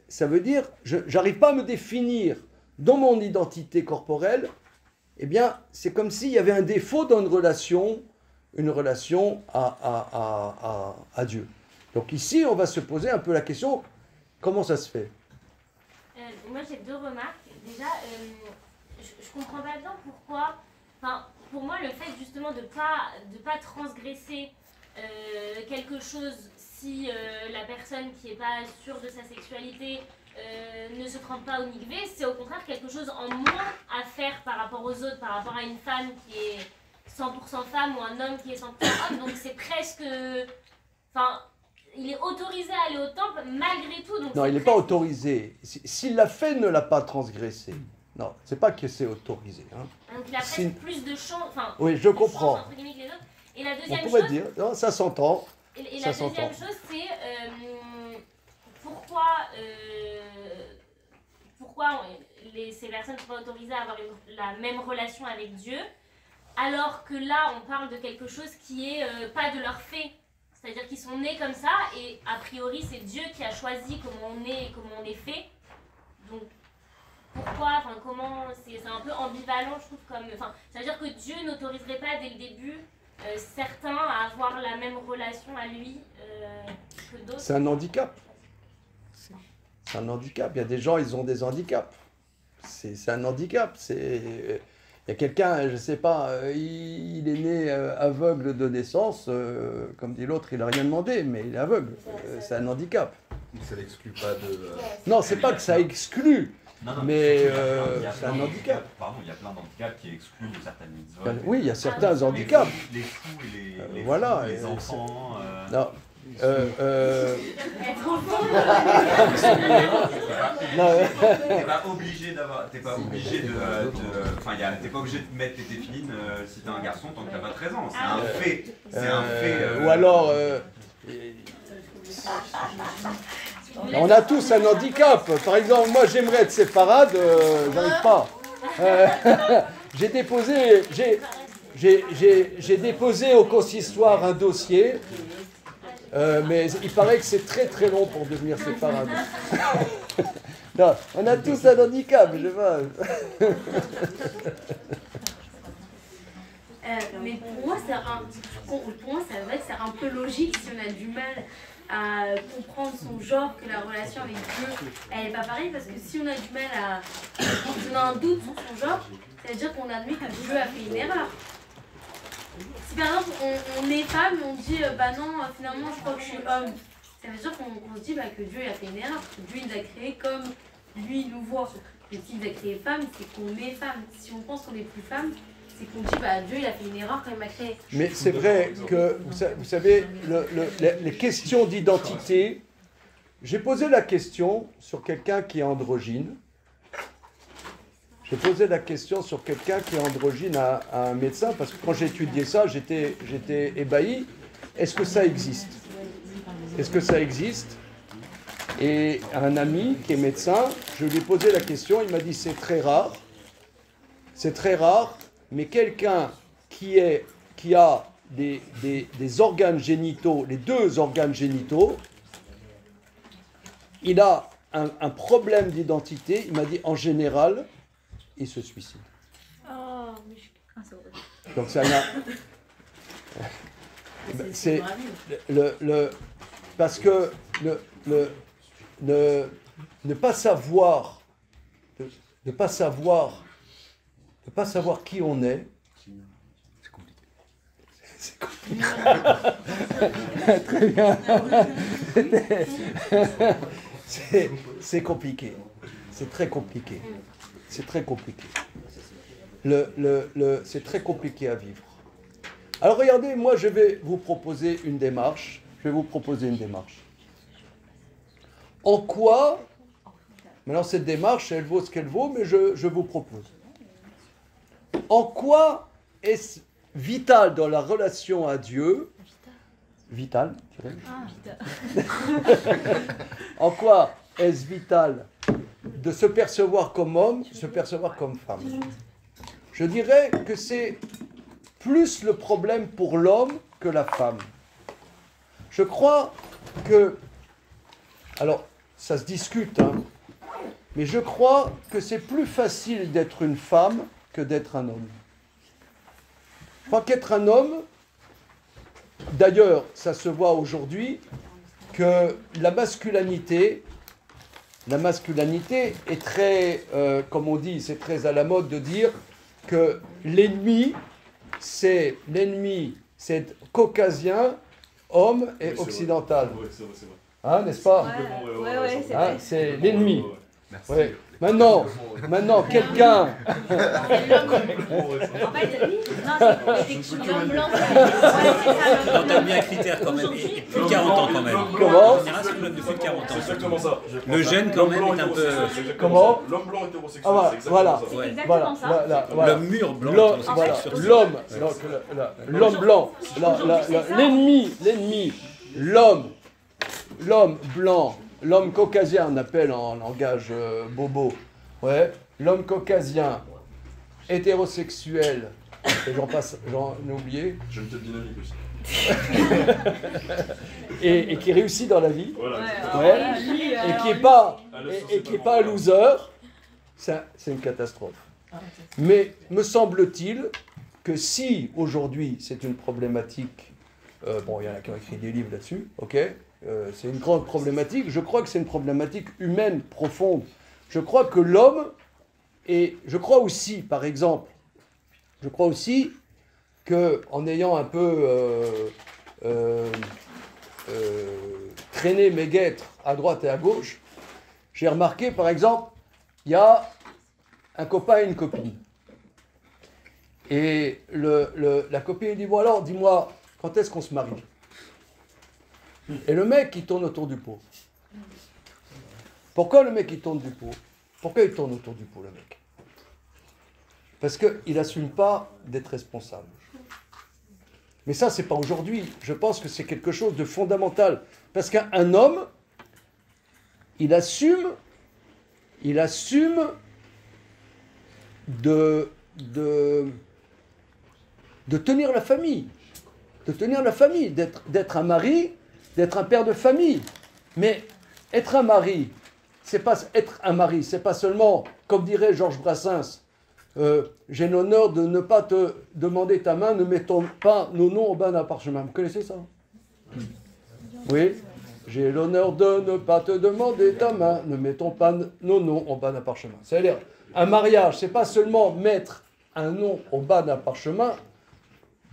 ça veut dire, je n'arrive pas à me définir dans mon identité corporelle, eh bien, c'est comme s'il y avait un défaut dans une relation à Dieu. Donc ici, on va se poser un peu la question, comment ça se fait? Moi, j'ai deux remarques. Déjà, je comprends pas bien pourquoi... Enfin, pour moi, le fait justement de pas transgresser quelque chose si la personne qui n'est pas sûre de sa sexualité ne se trompe pas au mikvé, c'est au contraire quelque chose en moins à faire par rapport aux autres, par rapport à une femme qui est 100% femme ou un homme qui est 100% homme. Donc c'est presque... Enfin, il est autorisé à aller au temple malgré tout. Donc non, il n'est pas autorisé. S'il l'a fait, il ne l'a pas transgressé. Non, c'est pas que c'est autorisé. Hein. Donc il a presque plus de chance. Enfin, oui, je comprends. Entre guillemets, que les autres. Et la deuxième on pourrait chose, dire, non, ça s'entend. Et la deuxième chose, c'est pourquoi ces personnes ne sont pas autorisées à avoir la même relation avec Dieu, alors que là, on parle de quelque chose qui est pas de leur fait. C'est-à-dire qu'ils sont nés comme ça, et a priori, c'est Dieu qui a choisi comment on est et comment on est fait. Donc, pourquoi, enfin, comment, c'est un peu ambivalent, je trouve, comme... Enfin, ça veut dire que Dieu n'autoriserait pas dès le début certains à avoir la même relation à lui que d'autres. C'est un handicap. C'est un handicap. Il y a des gens, ils ont des handicaps. C'est un handicap. Il y a quelqu'un, je ne sais pas, il est né aveugle de naissance, comme dit l'autre, il n'a rien demandé, mais il est aveugle. C'est un handicap. Ça l'exclut pas de... Non, c'est pas que ça exclut. Non, mais il y a c'est un handicap. Pardon, il y a plein d'handicaps qui excluent de certaines mitzvot. Oui, il y a certains handicaps. Les fous et les, voilà, fous, les enfants. Non. T'es pas obligé d'avoir. T'es pas obligé de. Enfin, t'es pas obligé de mettre tes tépilines si t'es un garçon tant que t'as pas 13 ans. C'est un fait. C'est un fait. Ou alors. On a tous un handicap. Par exemple, moi j'aimerais être séfarade, j'arrive pas. J'ai déposé au consistoire un dossier, mais il paraît que c'est très très long pour devenir séfarade. Non, on a tous un handicap, je vois. Mais pour moi, ça va être un peu logique si on a du mal à comprendre son genre, que la relation avec Dieu, elle n'est pas pareille, parce que si on a du mal on a un doute sur son genre, ça veut dire qu'on admet que Dieu a fait une erreur. si par exemple on est femme et on dit bah non, finalement je crois que je suis homme, ça veut dire qu'on se dit bah, que Dieu il a fait une erreur, que Dieu il nous a créé comme lui il nous voit. Et s'il nous a créé femme, c'est qu'on est femme. Si on pense qu'on n'est plus femme, c'est qu'on dit bah Dieu il a fait une erreur quand il m'a créé. Mais c'est vrai que, vous savez, les questions d'identité, j'ai posé la question sur quelqu'un qui est androgyne. J'ai posé la question sur quelqu'un qui est androgyne à un médecin, parce que quand j'ai étudié ça, j'étais ébahi. Est-ce que ça existe? Est-ce que ça existe? Et un ami qui est médecin, je lui ai posé la question, il m'a dit c'est très rare. C'est très rare, mais quelqu'un qui a des organes génitaux, les deux organes génitaux, il a un problème d'identité, il m'a dit en général, il se suicide. Oh, Donc ça n'a... C'est parce que ne pas savoir qui on est, c'est compliqué. Très bien. C'est compliqué. C'est très compliqué. C'est très compliqué. C'est très compliqué à vivre. Alors regardez, moi je vais vous proposer une démarche. En quoi, maintenant cette démarche, elle vaut ce qu'elle vaut, mais je vous propose. En quoi est-ce vital dans la relation à Dieu, vital, en quoi est-ce vital de se percevoir comme homme, se percevoir comme femme? Je dirais que c'est plus le problème pour l'homme que la femme. Je crois que, alors ça se discute, mais je crois que c'est plus facile d'être une femme que d'être un homme. Je crois qu'être un homme, d'ailleurs, ça se voit aujourd'hui, que la masculinité est très, comme on dit, c'est très à la mode de dire que l'ennemi, c'est caucasien, homme et occidental. Oui, c'est vrai. N'est-ce pas? Ouais, c'est vrai. C'est l'ennemi. Ouais. Maintenant, quelqu'un... En fait, non, c'est l'homme blanc. Non, t'as mis un critère quand même, et plus de 40 ans quand même. Comment? En général, c'est l'homme de plus de 40 ans. C'est exactement ça. Le jeune quand même est un peu... Comment? L'homme blanc hétérosexuel, Ah, c'est exactement voilà. ça. C'est exactement ça. L'homme mûr blanc. L'homme blanc, l'ennemi, l'homme blanc, l'homme caucasien, on appelle en langage bobo, ouais, l'homme caucasien, hétérosexuel, et j'en ai oublié, J'ai une tête dynamique aussi. et qui réussit dans la vie, Voilà. ouais, et qui est pas un loser, c'est une catastrophe. Mais me semble-t-il que si aujourd'hui c'est une problématique, bon il y en a qui ont écrit des livres là-dessus, ok, c'est une grande problématique, je crois que c'est une problématique humaine profonde. Je crois que l'homme, et je crois aussi, par exemple, qu'en ayant un peu traîné mes guêtres à droite et à gauche, j'ai remarqué, par exemple, il y a un copain et une copine. Et la copine dit, bon alors, dis-moi, quand est-ce qu'on se marie? Et le mec, il tourne autour du pot. Pourquoi le mec, il tourne du pot? Pourquoi il tourne autour du pot, le mec? Parce qu'il n'assume pas d'être responsable. Mais ça, c'est pas aujourd'hui. Je pense que c'est quelque chose de fondamental. Parce qu'un homme, il assume de tenir la famille. D'être un mari, d'être un père de famille. Mais être un mari, c'est pas seulement, comme dirait Georges Brassens, j'ai l'honneur de ne pas te demander ta main, ne mettons pas nos noms au bas d'un parchemin. Vous connaissez ça? Oui. J'ai l'honneur de ne pas te demander ta main, ne mettons pas nos noms au bas d'un parchemin. C'est-à-dire, un mariage, c'est pas seulement mettre un nom au bas d'un parchemin,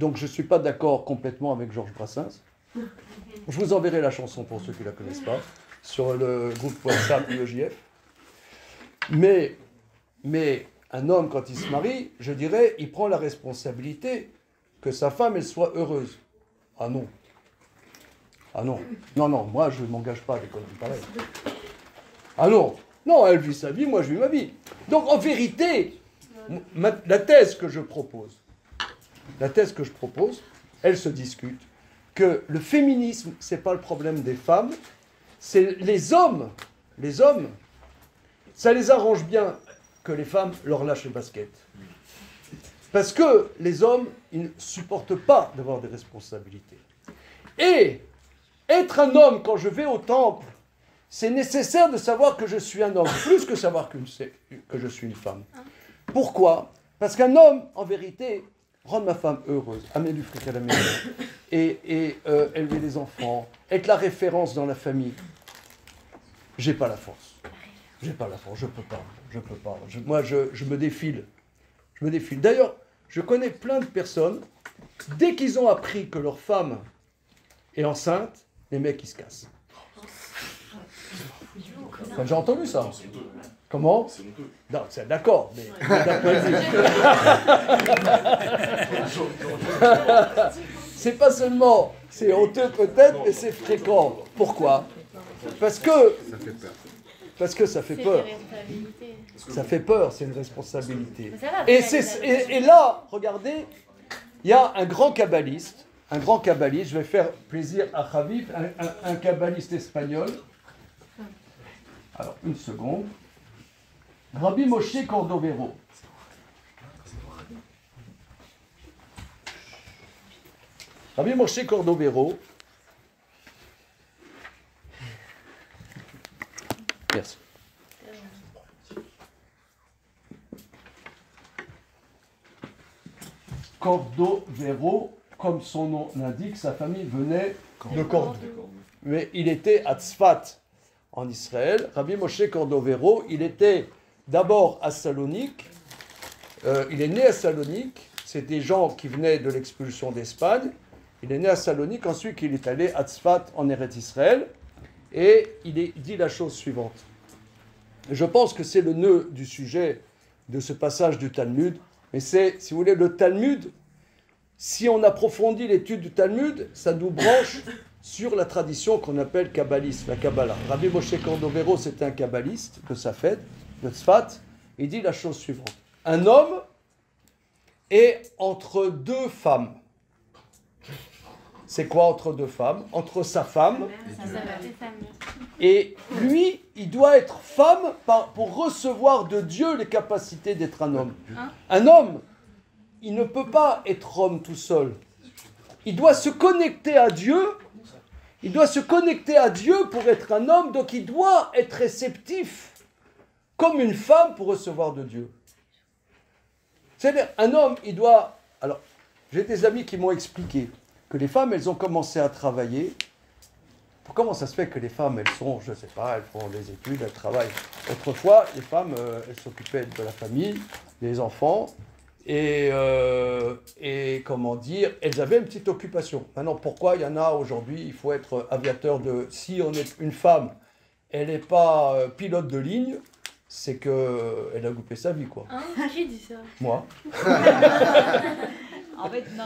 Donc je ne suis pas d'accord complètement avec Georges Brassens. Je vous enverrai la chanson pour ceux qui ne la connaissent pas, sur le groupe WhatsApp UEJF. Mais un homme, quand il se marie, je dirais, il prend la responsabilité que sa femme, elle soit heureuse. Ah non. Ah non. Non, non, moi, je ne m'engage pas à des conneries pareilles. Ah non. Non, elle vit sa vie, moi, je vis ma vie. Donc, en vérité, la thèse que je propose, elle se discute, que le féminisme, ce n'est pas le problème des femmes, c'est les hommes, ça les arrange bien que les femmes leur lâchent les baskets. Parce que les hommes, ils ne supportent pas d'avoir des responsabilités. Et être un homme quand je vais au temple, c'est nécessaire de savoir que je suis un homme, plus que savoir que je suis une femme. Pourquoi? Parce qu'un homme, en vérité, rendre ma femme heureuse, amener du fric à la maison, et élever les enfants, être la référence dans la famille. J'ai pas la force. Je peux pas. Moi, je me défile. D'ailleurs, je connais plein de personnes, dès qu'ils ont appris que leur femme est enceinte, les mecs, ils se cassent. T'as déjà entendu ça? Comment? Non, c'est d'accord, mais d'un point de vue. C'est pas seulement, c'est honteux peut-être, mais c'est fréquent. Pourquoi? Parce que ça fait peur. Ça fait peur, c'est une responsabilité. Et là, regardez, il y a un grand kabbaliste, je vais faire plaisir à Khavif, un kabbaliste espagnol. Alors, une seconde. Rabbi Moshe Cordovero. Rabbi Moshe Cordovero. Merci. Cordovero, comme son nom l'indique, sa famille venait de Cordoue. Mais il était à Tzfat, en Israël. Rabbi Moshe Cordovero, il était d'abord à Salonique. Il est né à Salonique. C'est des gens qui venaient de l'expulsion d'Espagne. Il est né à Salonique. Ensuite, il est allé à Tzfat, en Eretz Israël. Et il dit la chose suivante. Je pense que c'est le nœud du sujet de ce passage du Talmud. Mais c'est, si vous voulez, le Talmud. Si on approfondit l'étude du Talmud, ça nous branche sur la tradition qu'on appelle kabbaliste, la Kabbalah. Rabbi Moshe Cordovero, c'était un kabbaliste de Safed, de Tzfat. Il dit la chose suivante. Un homme est entre deux femmes. C'est quoi entre deux femmes? Entre sa femme et lui, il doit être femme pour recevoir de Dieu les capacités d'être un homme. Un homme, il ne peut pas être homme tout seul. Il doit se connecter à Dieu. Il doit se connecter à Dieu pour être un homme, donc il doit être réceptif, comme une femme pour recevoir de Dieu. C'est-à-dire, un homme, il doit... Alors, j'ai des amis qui m'ont expliqué que les femmes, elles ont commencé à travailler. Comment ça se fait que les femmes, elles sont, je ne sais pas, elles font des études, elles travaillent. Autrefois, les femmes, elles s'occupaient de la famille, des enfants, et comment dire, elles avaient une petite occupation. Maintenant, pourquoi il y en a aujourd'hui, il faut être aviateur de... Si on est une femme, elle n'est pas pilote de ligne, c'est qu'elle a loupé sa vie, quoi. Hein? Qui dit ça? Moi. En fait, non,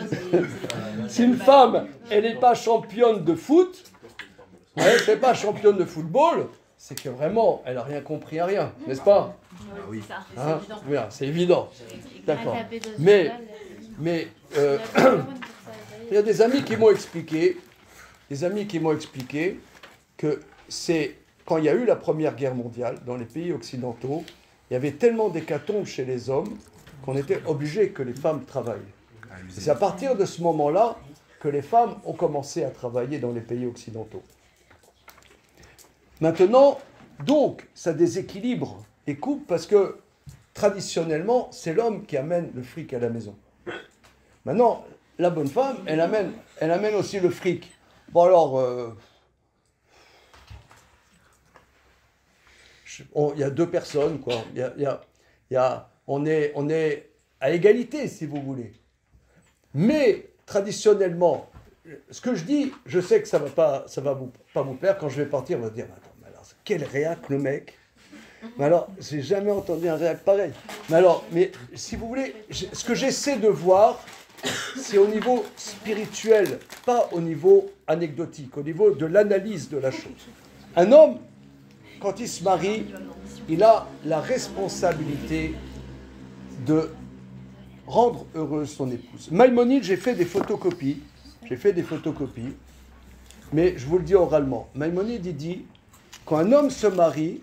Si une femme, elle n'est pas championne de foot, elle n'est pas championne de football, c'est que vraiment, elle n'a rien compris à rien, n'est-ce pas? oui. Hein? Voilà, c'est évident. D'accord. Mais il y a des amis qui m'ont expliqué, que c'est quand il y a eu la Première Guerre mondiale dans les pays occidentaux, il y avait tellement d'hécatombes chez les hommes qu'on était obligé que les femmes travaillent. Et c'est à partir de ce moment-là que les femmes ont commencé à travailler dans les pays occidentaux. Maintenant, donc, ça déséquilibre les couples parce que traditionnellement, c'est l'homme qui amène le fric à la maison. Maintenant, la bonne femme, elle amène aussi le fric. Bon alors, il y a deux personnes, quoi. On est à égalité, si vous voulez. Mais traditionnellement, ce que je dis, je sais que ça va pas vous plaire. Quand je vais partir, on va dire, attends, mais alors, quel réac le mec. Mais alors, j'ai jamais entendu un réac pareil. Mais si vous voulez, ce que j'essaie de voir, c'est au niveau spirituel, pas au niveau anecdotique, au niveau de l'analyse de la chose. Un homme, quand il se marie, il a la responsabilité de rendre heureuse son épouse. Maïmonide, j'ai fait des photocopies, mais je vous le dis oralement. Maïmonide, il dit, quand un homme se marie,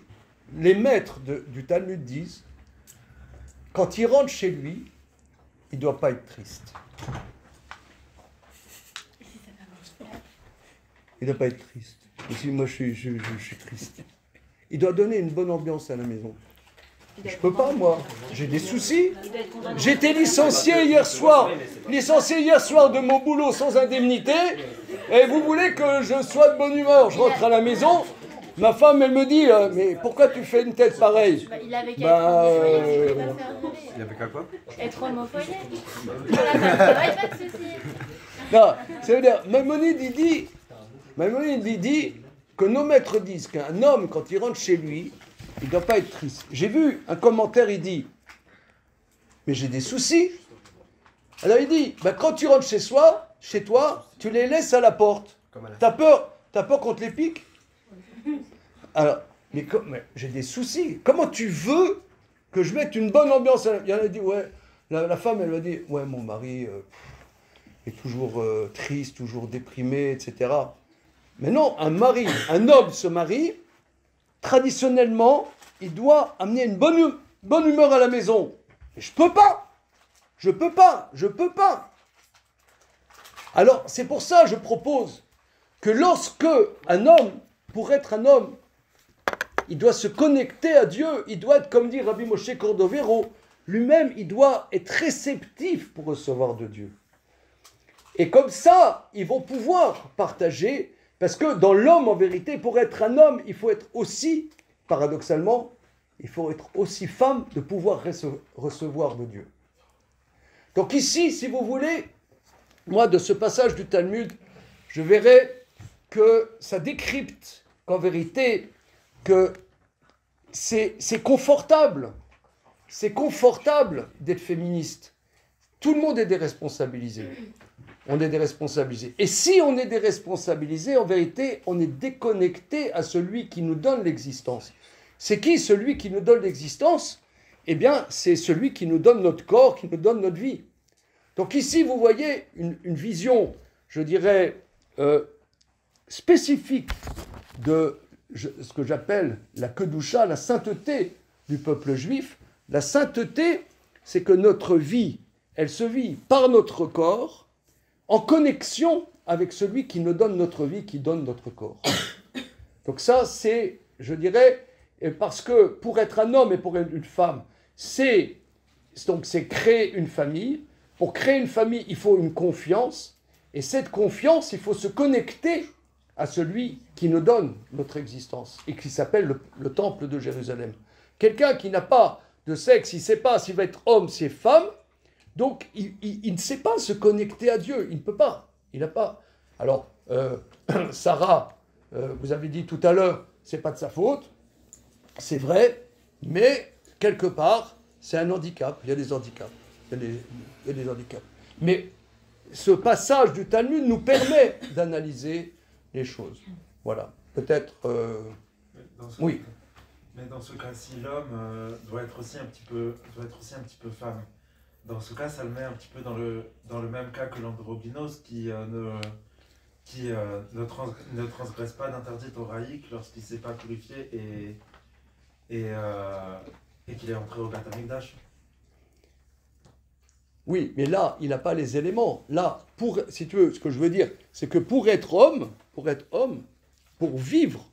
les maîtres du Talmud disent, quand il rentre chez lui, il ne doit pas être triste. Il ne doit pas être triste. Ici, moi, je suis triste. Il doit donner une bonne ambiance à la maison. Je peux pas, moi. J'ai des soucis. J'étais licencié hier soir de mon boulot sans indemnité. Et vous voulez que je sois de bonne humeur. Je rentre à la maison. Ma femme, elle me dit, mais pourquoi tu fais une tête pareille? Il avait qu'à être homme au foyer. Il avait qu'à quoi? Être homme au foyer. Voilà, pas de soucis. Non, ça veut dire, Maïmonide, il dit que nos maîtres disent qu'un homme, quand il rentre chez lui, il ne doit pas être triste. J'ai vu un commentaire, il dit, mais j'ai des soucis. Alors il dit, quand tu rentres chez toi, tu les laisses à la porte. T'as peur qu'on te les pique? Alors, mais j'ai des soucis. Comment tu veux que je mette une bonne ambiance? Il y en a dit, ouais, la femme, elle m'a dit, ouais, mon mari est toujours triste, toujours déprimé, etc. Mais non, un homme se marie, traditionnellement, il doit amener une bonne humeur à la maison. Et je peux pas. Alors, c'est pour ça que je propose que lorsque un homme, pour être un homme, il doit se connecter à Dieu, il doit être, comme dit Rabbi Moshe Cordovero, lui-même, il doit être réceptif pour recevoir de Dieu. Et comme ça, ils vont pouvoir partager, parce que dans l'homme, en vérité, pour être un homme, il faut être aussi, paradoxalement, il faut être aussi femme de pouvoir recevoir de Dieu. Donc ici, si vous voulez, moi, de ce passage du Talmud, je verrai que ça décrypte qu'en vérité, que c'est confortable d'être féministe. Tout le monde est déresponsabilisé. On est déresponsabilisé. Et si on est déresponsabilisé, en vérité, on est déconnecté à celui qui nous donne l'existence. C'est qui celui qui nous donne l'existence? Eh bien, c'est celui qui nous donne notre corps, qui nous donne notre vie. Donc ici, vous voyez une vision, je dirais, spécifique de ce que j'appelle la kedusha, la sainteté du peuple juif. La sainteté, c'est que notre vie, elle se vit par notre corps, en connexion avec celui qui nous donne notre vie, qui donne notre corps. Donc ça, c'est, je dirais, parce que pour être un homme et pour être une femme, c'est créer une famille. Pour créer une famille, il faut une confiance. Et cette confiance, il faut se connecter à celui qui nous donne notre existence et qui s'appelle le temple de Jérusalem. Quelqu'un qui n'a pas de sexe, il ne sait pas s'il va être homme, s'il est femme, donc il ne sait pas se connecter à Dieu, il ne peut pas, il n'a pas. Alors, Sarah, vous avez dit tout à l'heure, ce n'est pas de sa faute, c'est vrai, mais quelque part, c'est un handicap, il y a des handicaps, il y a des handicaps. Mais ce passage du Talmud nous permet d'analyser les choses. Voilà, peut-être... oui. Mais dans ce cas-ci, l'homme doit être aussi un petit peu femme. Dans ce cas, ça le met un petit peu dans le même cas que l'androgynos qui ne transgresse pas d'interdit thoraïque lorsqu'il ne s'est pas purifié et qu'il est entré au Beth Amikdash. Oui, mais là, il n'a pas les éléments. Là, si tu veux, ce que je veux dire, c'est que pour être homme, pour vivre,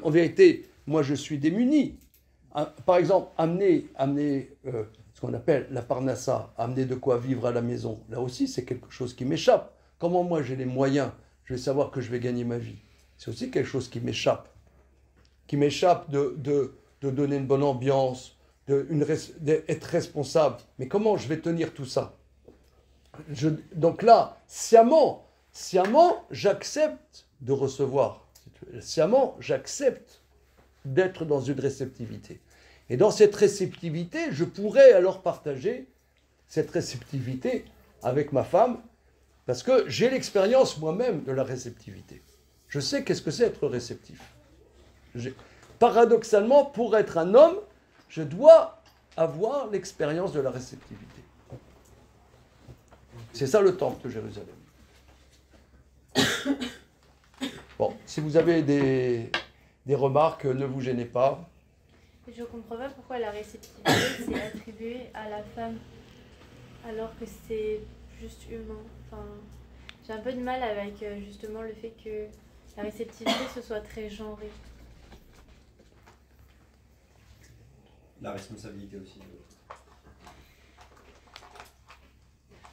en vérité, moi je suis démuni. Par exemple, amener ce qu'on appelle la parnassa, amener de quoi vivre à la maison, là aussi c'est quelque chose qui m'échappe. Comment moi j'ai les moyens, je vais savoir que je vais gagner ma vie? C'est aussi quelque chose qui m'échappe de donner une bonne ambiance, d'être responsable. Mais comment je vais tenir tout ça? donc là, sciemment, j'accepte de recevoir. Sciemment, j'accepte d'être dans une réceptivité. Et dans cette réceptivité, je pourrais alors partager cette réceptivité avec ma femme, parce que j'ai l'expérience moi-même de la réceptivité. Je sais qu'est-ce que c'est être réceptif. Paradoxalement, pour être un homme, je dois avoir l'expérience de la réceptivité. C'est ça le temple de Jérusalem. Bon, si vous avez des remarques, ne vous gênez pas. Je ne comprends pas pourquoi la réceptivité c'est attribué à la femme alors que c'est juste humain. Enfin, j'ai un peu de mal avec justement le fait que la réceptivité ce soit très genré. La responsabilité aussi.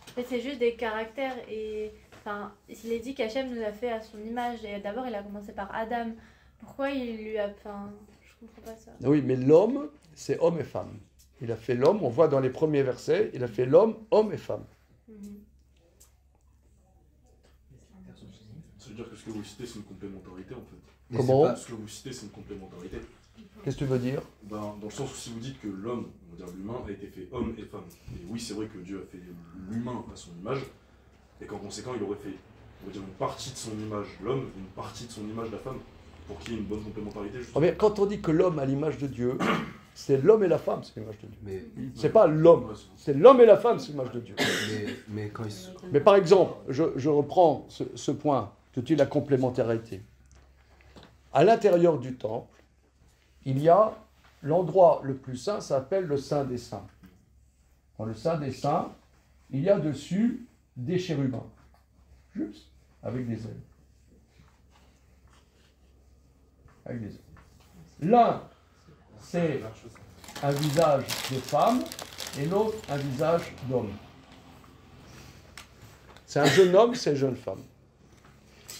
En fait, c'est juste des caractères et enfin, il est dit qu'Hachem nous a fait à son image et d'abord il a commencé par Adam. Pourquoi il lui a... Enfin, je comprends pas ça. Oui, mais l'homme, c'est homme et femme. Il a fait l'homme, on voit dans les premiers versets, il a fait l'homme, homme et femme. Ça veut dire que ce que vous citez, c'est une complémentarité en fait. Mais comment? Ce que vous citez, c'est une complémentarité. Qu'est-ce que tu veux dire? Dans le sens où si vous dites que l'homme, on va dire l'humain, a été fait homme et femme. Et oui, c'est vrai que Dieu a fait l'humain à son image, et qu'en conséquent, il aurait fait, on va dire, une partie de son image l'homme, une partie de son image la femme, pour qu'il y ait une bonne complémentarité. Oh, mais quand on dit que l'homme a l'image de Dieu, c'est l'homme et la femme, c'est l'image de Dieu. C'est pas l'homme, c'est l'homme et la femme, c'est l'image de Dieu. Mais par exemple, je reprends ce point, que tu dis la complémentarité. À l'intérieur du temple, il y a l'endroit le plus saint, ça s'appelle le Saint des Saints. Dans le Saint des Saints, il y a dessus des chérubins, juste avec des ailes. Avec des ailes. L'un, c'est un visage de femme et l'autre, un visage d'homme. C'est un jeune homme, c'est une jeune femme.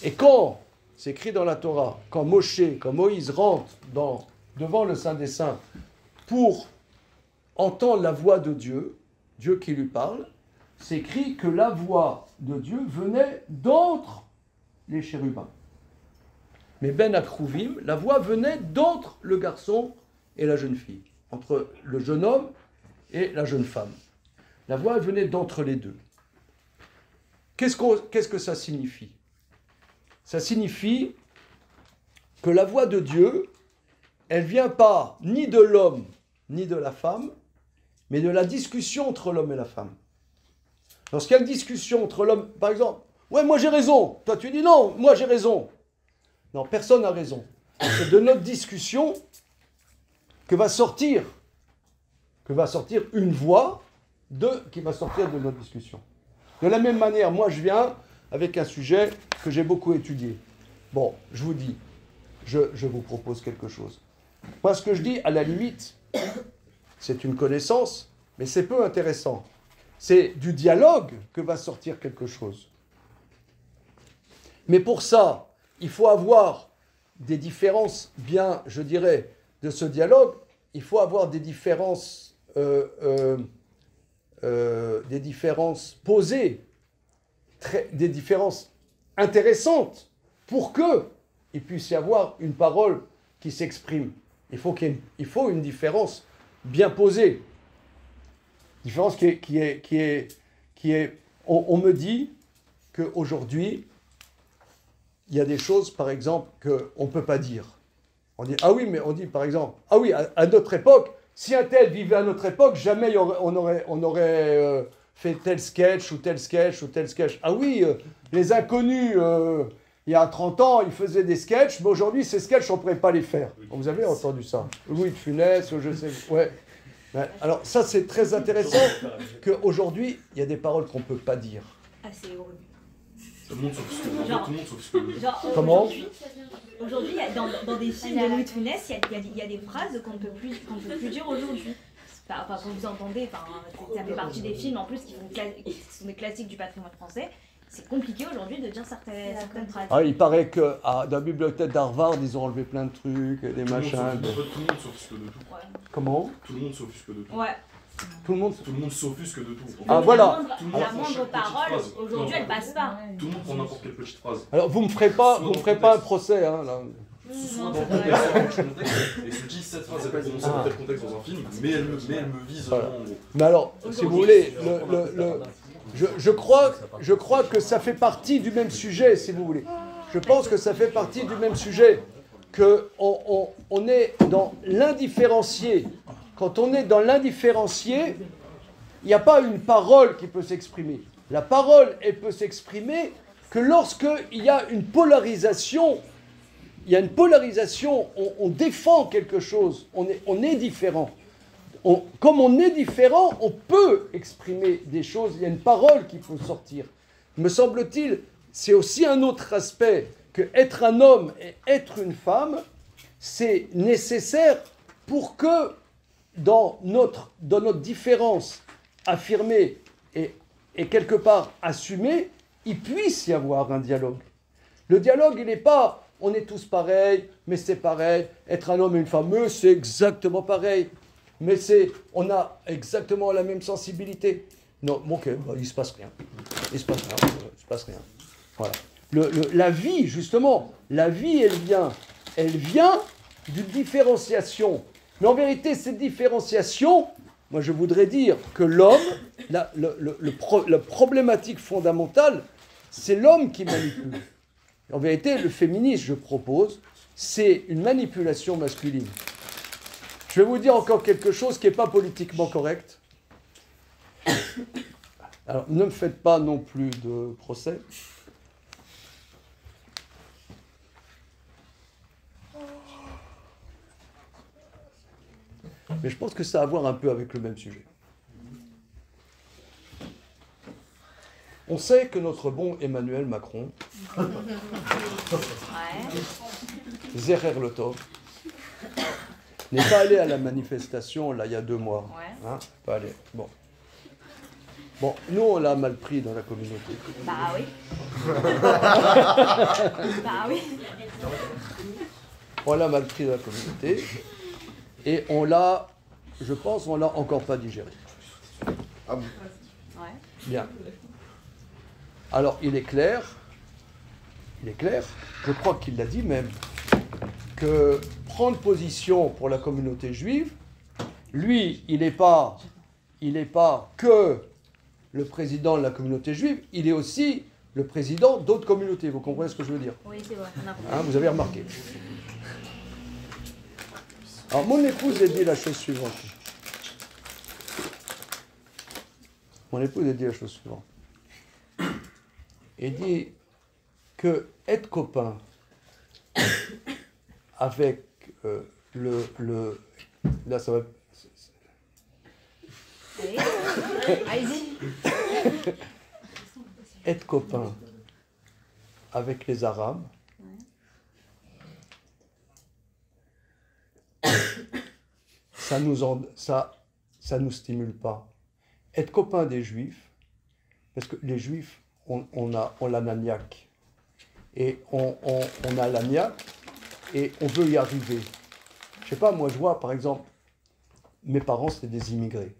Et quand, c'est écrit dans la Torah, quand Moïse rentre devant le Saint des Saints pour entendre la voix de Dieu, Dieu qui lui parle, c'est écrit que la voix de Dieu venait d'entre les chérubins. Mais Ben Akrouvim, la voix venait d'entre le garçon et la jeune fille, entre le jeune homme et la jeune femme. La voix venait d'entre les deux. Qu'est-ce que ça signifie? Ça signifie que la voix de Dieu, elle ne vient pas ni de l'homme ni de la femme, mais de la discussion entre l'homme et la femme. Lorsqu'il y a une discussion entre l'homme, par exemple, ouais, moi j'ai raison, toi tu dis non, moi j'ai raison. Non, personne n'a raison. C'est de notre discussion que va sortir une voix qui va sortir de notre discussion. De la même manière, moi je viens avec un sujet que j'ai beaucoup étudié. Bon, je vous dis, je vous propose quelque chose. Moi, ce que je dis, à la limite, c'est une connaissance, mais c'est peu intéressant. C'est du dialogue que va sortir quelque chose. Mais pour ça, il faut avoir des différences, bien, je dirais, de ce dialogue, il faut avoir des différences posées, des différences intéressantes, pour qu'il puisse y avoir une parole qui s'exprime. Il faut une différence bien posée. Différence qui est on me dit qu'aujourd'hui, il y a des choses, par exemple, qu'on ne peut pas dire. On dit, ah oui, mais on dit, par exemple, ah oui, à notre époque, si un tel vivait à notre époque, jamais on aurait fait tel sketch ou tel sketch ou tel sketch. Ah oui, les inconnus, il y a 30 ans, ils faisaient des sketchs, mais aujourd'hui, ces sketchs, on ne pourrait pas les faire. Vous avez entendu ça? Louis de Funès, je sais, ouais. Alors ça, c'est très intéressant qu'aujourd'hui, il y a des paroles qu'on ne peut pas dire. Ah, c'est horrible. Tout le monde sauf ce que... Comment? Aujourd'hui, dans des films de Louis de Funès, il y a des phrases qu'on ne peut plus dire aujourd'hui. Enfin, quand vous entendez, ça fait partie des films en plus qui sont des classiques du patrimoine français. C'est compliqué aujourd'hui de dire certaines phrases. Ah, il paraît que dans la bibliothèque d'Harvard, ils ont enlevé plein de trucs, des machins. Tout le monde s'offusque de tout. Ouais. Comment? Tout le monde s'offusque de tout. Ouais. Tout le monde s'offusque de tout. Ah, voilà. La moindre parole, aujourd'hui, elle passe pas. Tout le monde prend n'importe quelle petite phrase. Alors, vous me ferez pas un procès, hein, là. Soit dans le contexte, et se dit cette phrase n'est pas prononcée dans tel contexte dans un film, mais elle me vise Voilà. vraiment en gros. Mais alors, si vous voulez, je crois que ça fait partie du même sujet, si vous voulez. Je pense que ça fait partie du même sujet, qu'on est dans l'indifférencié. Quand on est dans l'indifférencié, il n'y a pas une parole qui peut s'exprimer. La parole, elle peut s'exprimer que lorsqu'il y a une polarisation. Il y a une polarisation, on défend quelque chose, on est différent. Comme on est différent, on peut exprimer des choses, il y a une parole qui peut sortir. Me semble-t-il, c'est aussi un autre aspect, que être un homme et être une femme, c'est nécessaire pour que dans notre différence affirmée et quelque part assumée, il puisse y avoir un dialogue. Le dialogue, il n'est pas... On est tous pareils, mais c'est pareil. Être un homme et une femme, c'est exactement pareil. Mais on a exactement la même sensibilité. Non, bon, ok, bah, il ne se passe rien. Il ne se passe rien. Voilà. La vie, justement, la vie, elle vient d'une différenciation. Mais en vérité, cette différenciation, moi je voudrais dire que l'homme, la problématique fondamentale, c'est l'homme qui manipule. En vérité, le féminisme, je propose, c'est une manipulation masculine. Je vais vous dire encore quelque chose qui n'est pas politiquement correct. Alors, ne me faites pas non plus de procès. Mais je pense que ça a à voir un peu avec le même sujet. On sait que notre bon Emmanuel Macron, Zerer Lotov, n'est pas allé à la manifestation là il y a 2 mois. Hein, pas allé. Bon, nous on l'a mal pris dans la communauté. Bah oui. Bah oui. On l'a mal pris dans la communauté et on l'a encore pas digéré. Ah bon ? Ouais. Bien. Alors, il est clair, je crois qu'il l'a dit même, que prendre position pour la communauté juive, lui, il n'est pas que le président de la communauté juive, il est aussi le président d'autres communautés. Vous comprenez ce que je veux dire? Oui, c'est vrai, on a compris. Vous avez remarqué. Alors, mon épouse a dit la chose suivante. Et dit que être copain avec là ça va. Allez-y. Être copain avec les Arabes, ça nous stimule pas. Être copain des Juifs, parce que les Juifs, on a l'aniaque. Et on a l'aniaque et on veut y arriver. Je sais pas, moi je vois par exemple, mes parents c'était des immigrés.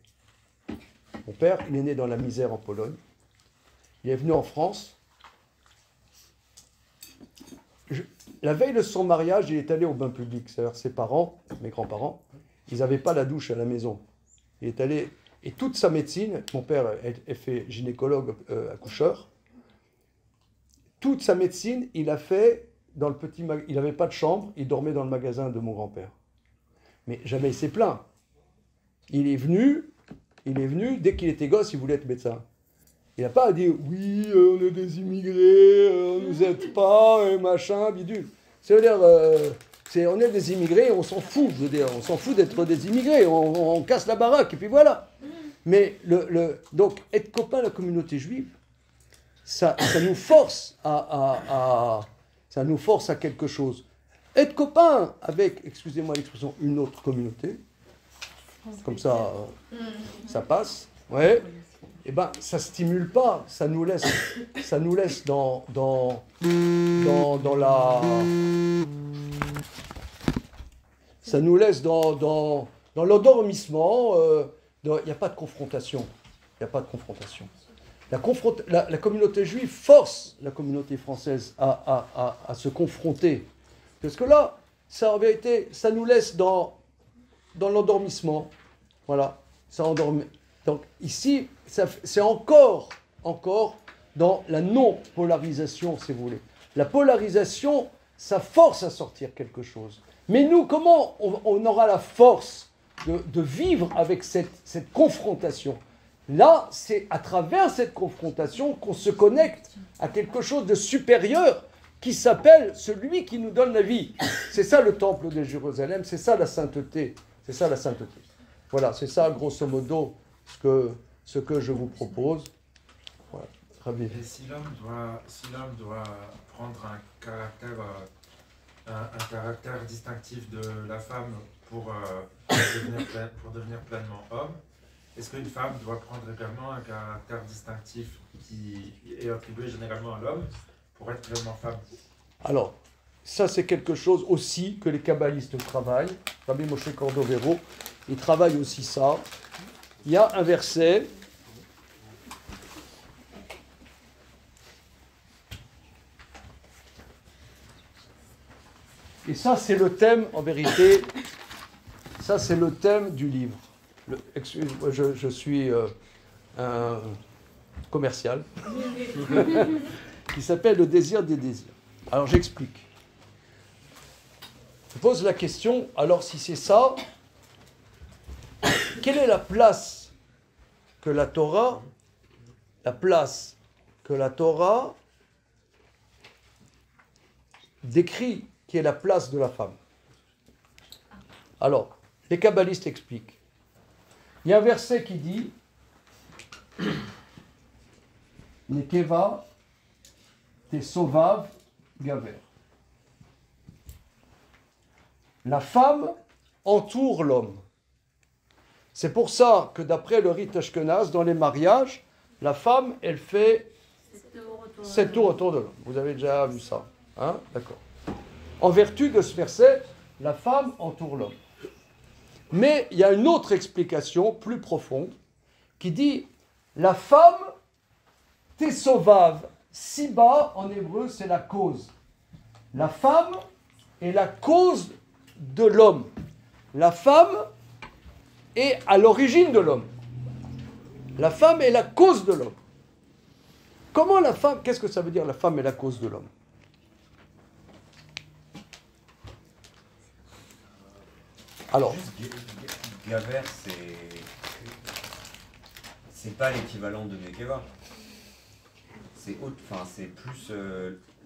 Mon père, il est né dans la misère en Pologne. Il est venu en France. La veille de son mariage, il est allé au bain public. C'est-à-dire ses parents, mes grands-parents, ils n'avaient pas la douche à la maison. Il est allé... Et toute sa médecine, mon père est fait gynécologue accoucheur, toute sa médecine, il a fait dans le petit magasin. Il n'avait pas de chambre, il dormait dans le magasin de mon grand-père. Mais jamais il s'est plaint. Il est venu, dès qu'il était gosse, il voulait être médecin. Il n'a pas dit, oui, on est des immigrés, on ne nous aide pas, machin, bidule. C'est-à-dire, on est des immigrés, on s'en fout, je veux dire, on s'en fout d'être des immigrés, on casse la baraque, et puis voilà. Mais, donc, être copain de la communauté juive, ça nous force à quelque chose. Être copain avec, excusez-moi l'expression, une autre communauté, comme ça, ça passe, ouais, eh ben, ça stimule pas, ça nous laisse dans la... Ça nous laisse dans l'endormissement, il n'y a pas de confrontation. Il n'y a pas de confrontation. La communauté juive force la communauté française à se confronter. Parce que là, ça, en vérité, ça nous laisse dans l'endormissement. Voilà, ça endormit. Donc ici, c'est encore dans la non-polarisation, si vous voulez. La polarisation, ça force à sortir quelque chose. Mais nous, comment on aura la force de vivre avec cette confrontation? Là, c'est à travers cette confrontation qu'on se connecte à quelque chose de supérieur qui s'appelle celui qui nous donne la vie. C'est ça le temple de Jérusalem, c'est ça la sainteté. C'est ça la sainteté. Voilà, c'est ça grosso modo ce que je vous propose. Voilà. Rabbi. Et si l'homme doit prendre un caractère distinctif de la femme pour devenir pleinement homme, est-ce qu'une femme doit prendre également un caractère distinctif qui est attribué généralement à l'homme pour être pleinement femme? Alors, ça c'est quelque chose aussi que les kabbalistes travaillent. Rabbi Moshe Cordovero, il travaille aussi ça. Il y a un verset. Et ça c'est le thème, en vérité, ça c'est le thème du livre. Excusez-moi, je suis un commercial qui s'appelle Le désir des désirs. Alors j'explique. Je pose la question, alors si c'est ça, quelle est la place que la Torah décrit, qui est la place de la femme? Alors, les kabbalistes expliquent. Il y a un verset qui dit Nekeva te sovav gaver. La femme entoure l'homme. C'est pour ça que d'après le rite ashkenaz, dans les mariages, la femme, elle fait 7 tours autour de l'homme. Vous avez déjà vu ça, hein? D'accord. En vertu de ce verset, la femme entoure l'homme. Mais il y a une autre explication plus profonde qui dit la femme, tesovav, siba en hébreu c'est la cause. La femme est la cause de l'homme. La femme est à l'origine de l'homme. La femme est la cause de l'homme. Comment la femme, qu'est-ce que ça veut dire la femme est la cause de l'homme? Alors, Gaver, c'est pas l'équivalent de Nekeva. C'est plus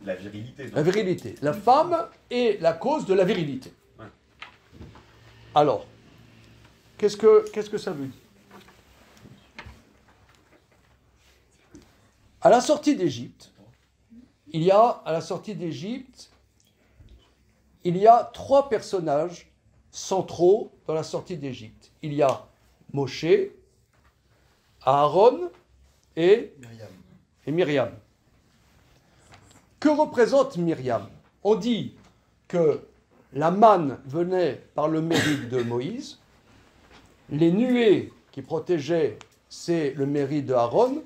la virilité. Donc. La virilité. La femme est la cause de la virilité. Ouais. Alors, qu'est-ce que ça veut dire? À la sortie d'Égypte, il y a 3 personnages centraux dans la sortie d'Égypte. Il y a Moshe, Aaron et Myriam. Que représente Myriam? On dit que la manne venait par le mérite de Moïse, les nuées qui protégeaient, c'est le mérite de Aaron,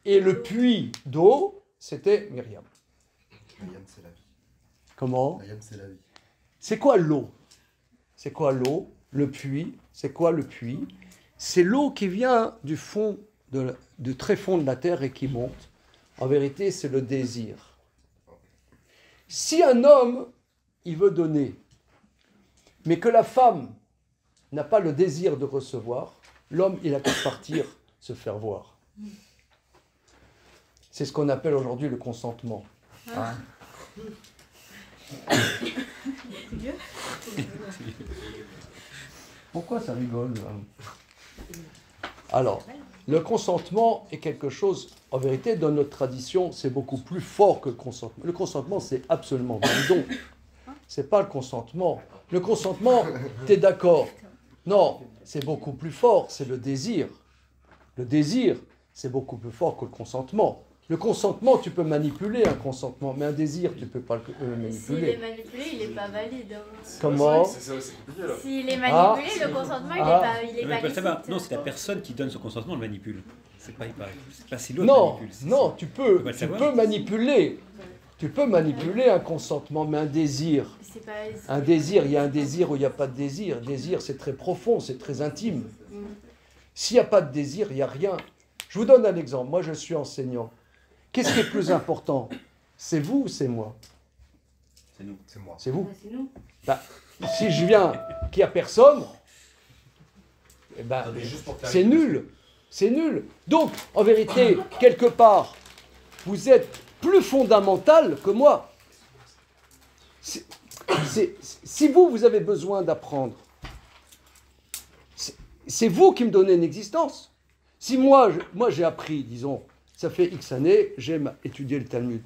et le puits d'eau, c'était Myriam. Myriam, c'est la vie. Comment? Myriam, c'est la vie. C'est quoi l'eau? C'est quoi l'eau? Le puits. C'est quoi le puits? C'est l'eau qui vient du fond, du très fond de la terre et qui monte. En vérité, c'est le désir. Si un homme, il veut donner, mais que la femme n'a pas le désir de recevoir, l'homme, il a qu'à partir se faire voir. C'est ce qu'on appelle aujourd'hui le consentement. Hein? Pourquoi ça rigole là? Alors, le consentement est quelque chose, en vérité, dans notre tradition, c'est beaucoup plus fort que le consentement. Le consentement, c'est absolument un don. C'est pas le consentement. Le consentement, t'es d'accord? Non, c'est beaucoup plus fort, c'est le désir. Le désir, c'est beaucoup plus fort que le consentement. Le consentement, tu peux manipuler un consentement, mais un désir, tu ne peux pas le S'il est manipuler. manipulé, il n'est pas valide. Hein. Comment? C'est compliqué là. S'il est manipulé, le consentement, il est pas licite. Non, c'est la personne qui donne son consentement le manipule. C'est pas si l'autre Non, manipule. non, tu peux savoir. manipuler. Tu peux manipuler un consentement, mais un désir. C'est pas... Un désir, il y a un désir ou il n'y a pas de désir. Désir, c'est très profond, c'est très intime. S'il n'y a pas de désir, il n'y a rien. Je vous donne un exemple. Moi, je suis enseignant. Qu'est-ce qui est plus important? C'est vous ou c'est moi? C'est nous. C'est moi. C'est vous. C'est nous. Bah, si je viens, qu'il n'y a personne, eh ben, Non, mais juste pour c'est clarifier. nul. C'est nul. Donc, en vérité, quelque part, vous êtes plus fondamental que moi. Si vous avez besoin d'apprendre, c'est vous qui me donnez une existence. Si moi j'ai appris, disons, ça fait X années, j'aime étudier le Talmud,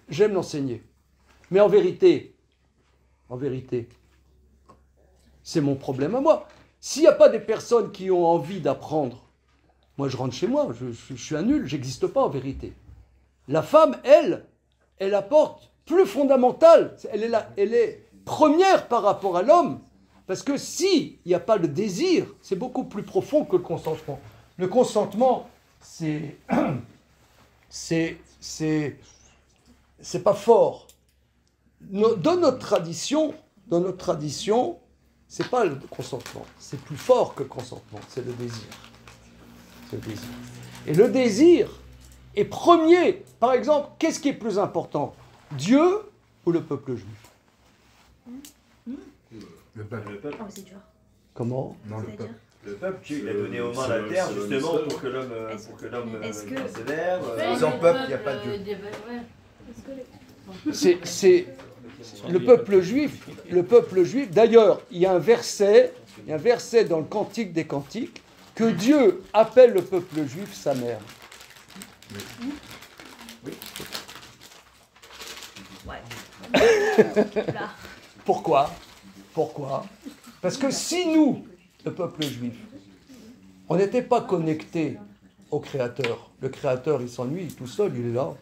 j'aime l'enseigner. Mais en vérité, c'est mon problème à moi. S'il n'y a pas des personnes qui ont envie d'apprendre, moi je rentre chez moi, je suis un nul, j'existe pas en vérité. La femme, elle apporte plus fondamental, elle est première par rapport à l'homme, parce que s'il n'y a pas le désir, c'est beaucoup plus profond que le consentement. Le consentement, c'est pas fort. Dans notre tradition, c'est pas le consentement, c'est plus fort que le consentement, c'est le désir. C'est le désir. Et le désir est premier. Par exemple, qu'est-ce qui est plus important? Dieu ou le peuple juif? Le peuple. Oh, c'est dur. Comment? Non, le peuple. Le peuple, Dieu, il a donné aux mains la terre justement pour que l'homme persévère. Sans peuple, il n'y a pas de Dieu. C'est le peuple juif. Le peuple juif. D'ailleurs, il y a un verset dans le Cantique des Cantiques que Dieu appelle le peuple juif sa mère. Ouais. Là. Pourquoi? Parce que si nous, le peuple juif, on n'était pas connectés au Créateur, le Créateur, il s'ennuie tout seul, il est là.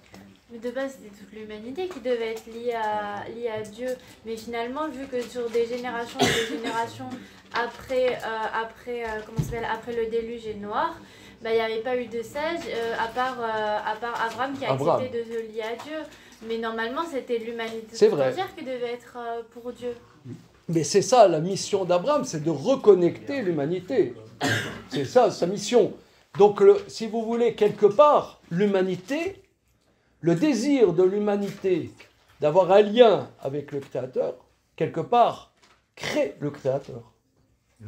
Mais de base, c'était toute l'humanité qui devait être liée à Dieu. Mais finalement, vu que sur des générations et des générations après le déluge et Noir, il n'y avait pas eu de sage, à part Abraham qui a accepté de se lier à Dieu. Mais normalement, c'était l'humanité tout entière qui devait être pour Dieu. Mais c'est ça, la mission d'Abraham, c'est de reconnecter l'humanité. C'est ça, sa mission. Donc, si vous voulez, quelque part, l'humanité, le désir de l'humanité d'avoir un lien avec le Créateur, quelque part, crée le Créateur.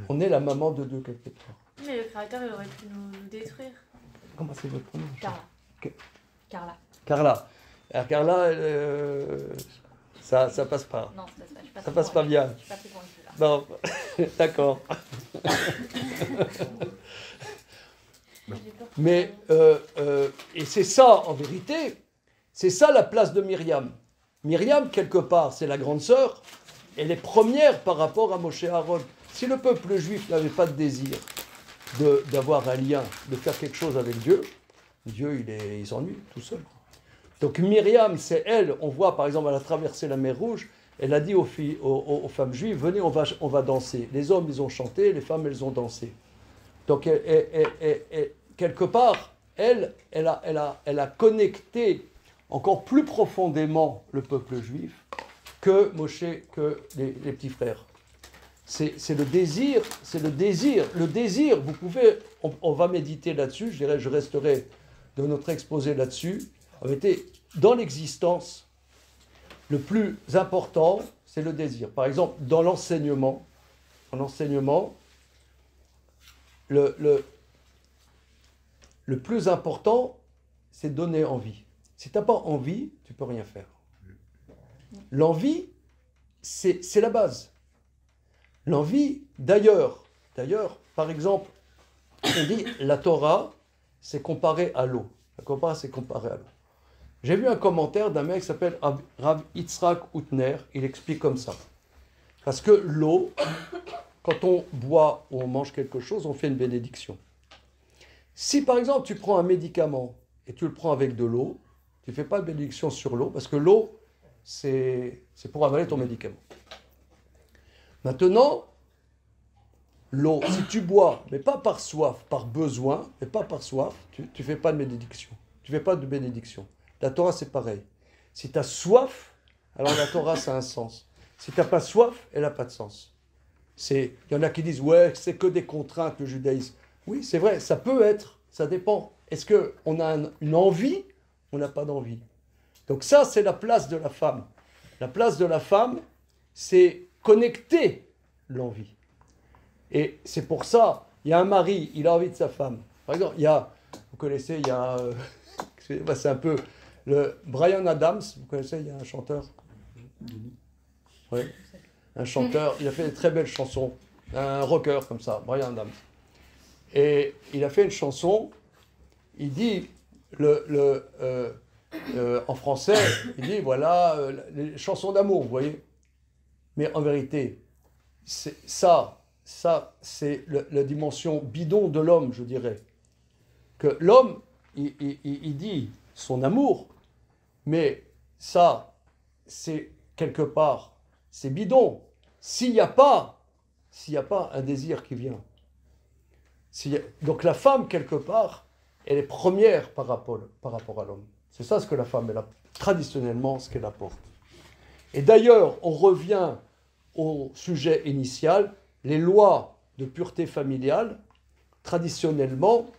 On est la maman de Dieu quelque part. Mais le Créateur, il aurait pu nous détruire. Comment c'est votre nom? Carla. Carla. Alors Carla, ça passe pas. Non, ça passe pas bien. Je suis pas très convaincue là. Non, d'accord. Mais, et c'est ça, en vérité, c'est ça la place de Myriam. Myriam, quelque part, c'est la grande sœur, elle est première par rapport à Moshe Aaron. Si le peuple juif n'avait pas de désir d'avoir un lien, de faire quelque chose avec Dieu, Dieu, il s'ennuie tout seul. Donc Myriam, c'est elle, on voit par exemple, elle a traversé la mer Rouge, elle a dit aux femmes juives, venez, on va danser. Les hommes, ils ont chanté, les femmes, elles ont dansé. Donc, quelque part, elle a connecté encore plus profondément le peuple juif que Moshe, que les petits frères. C'est le désir, Le désir, vous pouvez, on va méditer là-dessus, je resterai de notre exposé là-dessus. En réalité, dans l'existence, le plus important, c'est le désir. Par exemple, dans l'enseignement, le plus important, c'est donner envie. Si tu n'as pas envie, tu ne peux rien faire. L'envie, c'est la base. L'envie, d'ailleurs, par exemple, on dit la Torah, c'est comparé à l'eau. La Torah, c'est comparé à l'eau. J'ai vu un commentaire d'un mec qui s'appelle Rav Yitzhak Utner, il explique comme ça. Parce que l'eau, quand on boit ou on mange quelque chose, on fait une bénédiction. Si par exemple tu prends un médicament et tu le prends avec de l'eau, Tu ne fais pas de bénédiction sur l'eau, parce que l'eau, c'est pour avaler ton médicament. Maintenant, l'eau, si tu bois, mais pas par soif, par besoin, mais pas par soif, tu ne fais pas de bénédiction. Tu ne fais pas de bénédiction. La Torah, c'est pareil. Si tu as soif, alors la Torah, ça a un sens. Si tu n'as pas soif, elle n'a pas de sens. Il y en a qui disent, ouais, c'est que des contraintes, le judaïsme. Oui, c'est vrai, ça peut être, ça dépend. Est-ce qu'on a une envie? On n'a pas d'envie. Donc ça, c'est la place de la femme. La place de la femme, c'est connecter l'envie. Et c'est pour ça, il y a un mari, il a envie de sa femme. Par exemple, vous connaissez, c'est un peu le Bryan Adams, vous connaissez, il y a un chanteur. Oui, un chanteur, il a fait des très belles chansons, un rocker comme ça, Bryan Adams. Et il a fait une chanson, il dit, en français, il dit, voilà, les chansons d'amour, vous voyez. Mais en vérité, ça c'est la dimension bidon de l'homme, je dirais. Que l'homme, il dit son amour, mais ça, c'est quelque part, c'est bidon. S'il n'y a pas un désir qui vient. Donc la femme, quelque part, elle est première par rapport à l'homme. C'est ça ce que la femme, traditionnellement, ce qu'elle apporte. Et d'ailleurs, on revient au sujet initial, les lois de pureté familiale, traditionnellement,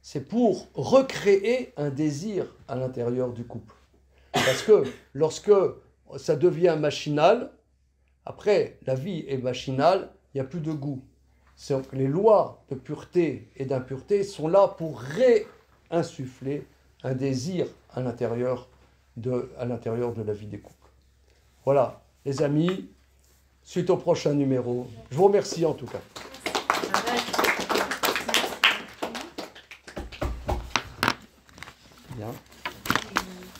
c'est pour recréer un désir à l'intérieur du couple. Parce que lorsque ça devient machinal, après, la vie est machinale, il n'y a plus de goût. Les lois de pureté et d'impureté sont là pour réinsuffler un désir à l'intérieur de la vie des couples. Voilà, les amis, suite au prochain numéro. Je vous remercie en tout cas. Bien.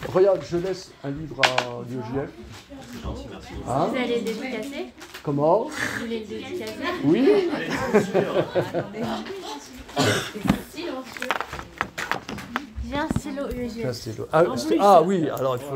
Regarde, je laisse un livre à Diogène. Hein? Vous allez le dédicacer? Comment? Vous voulez le dédicacer? Oui. J'ai un stylo UGF. Ah oui, alors il faut...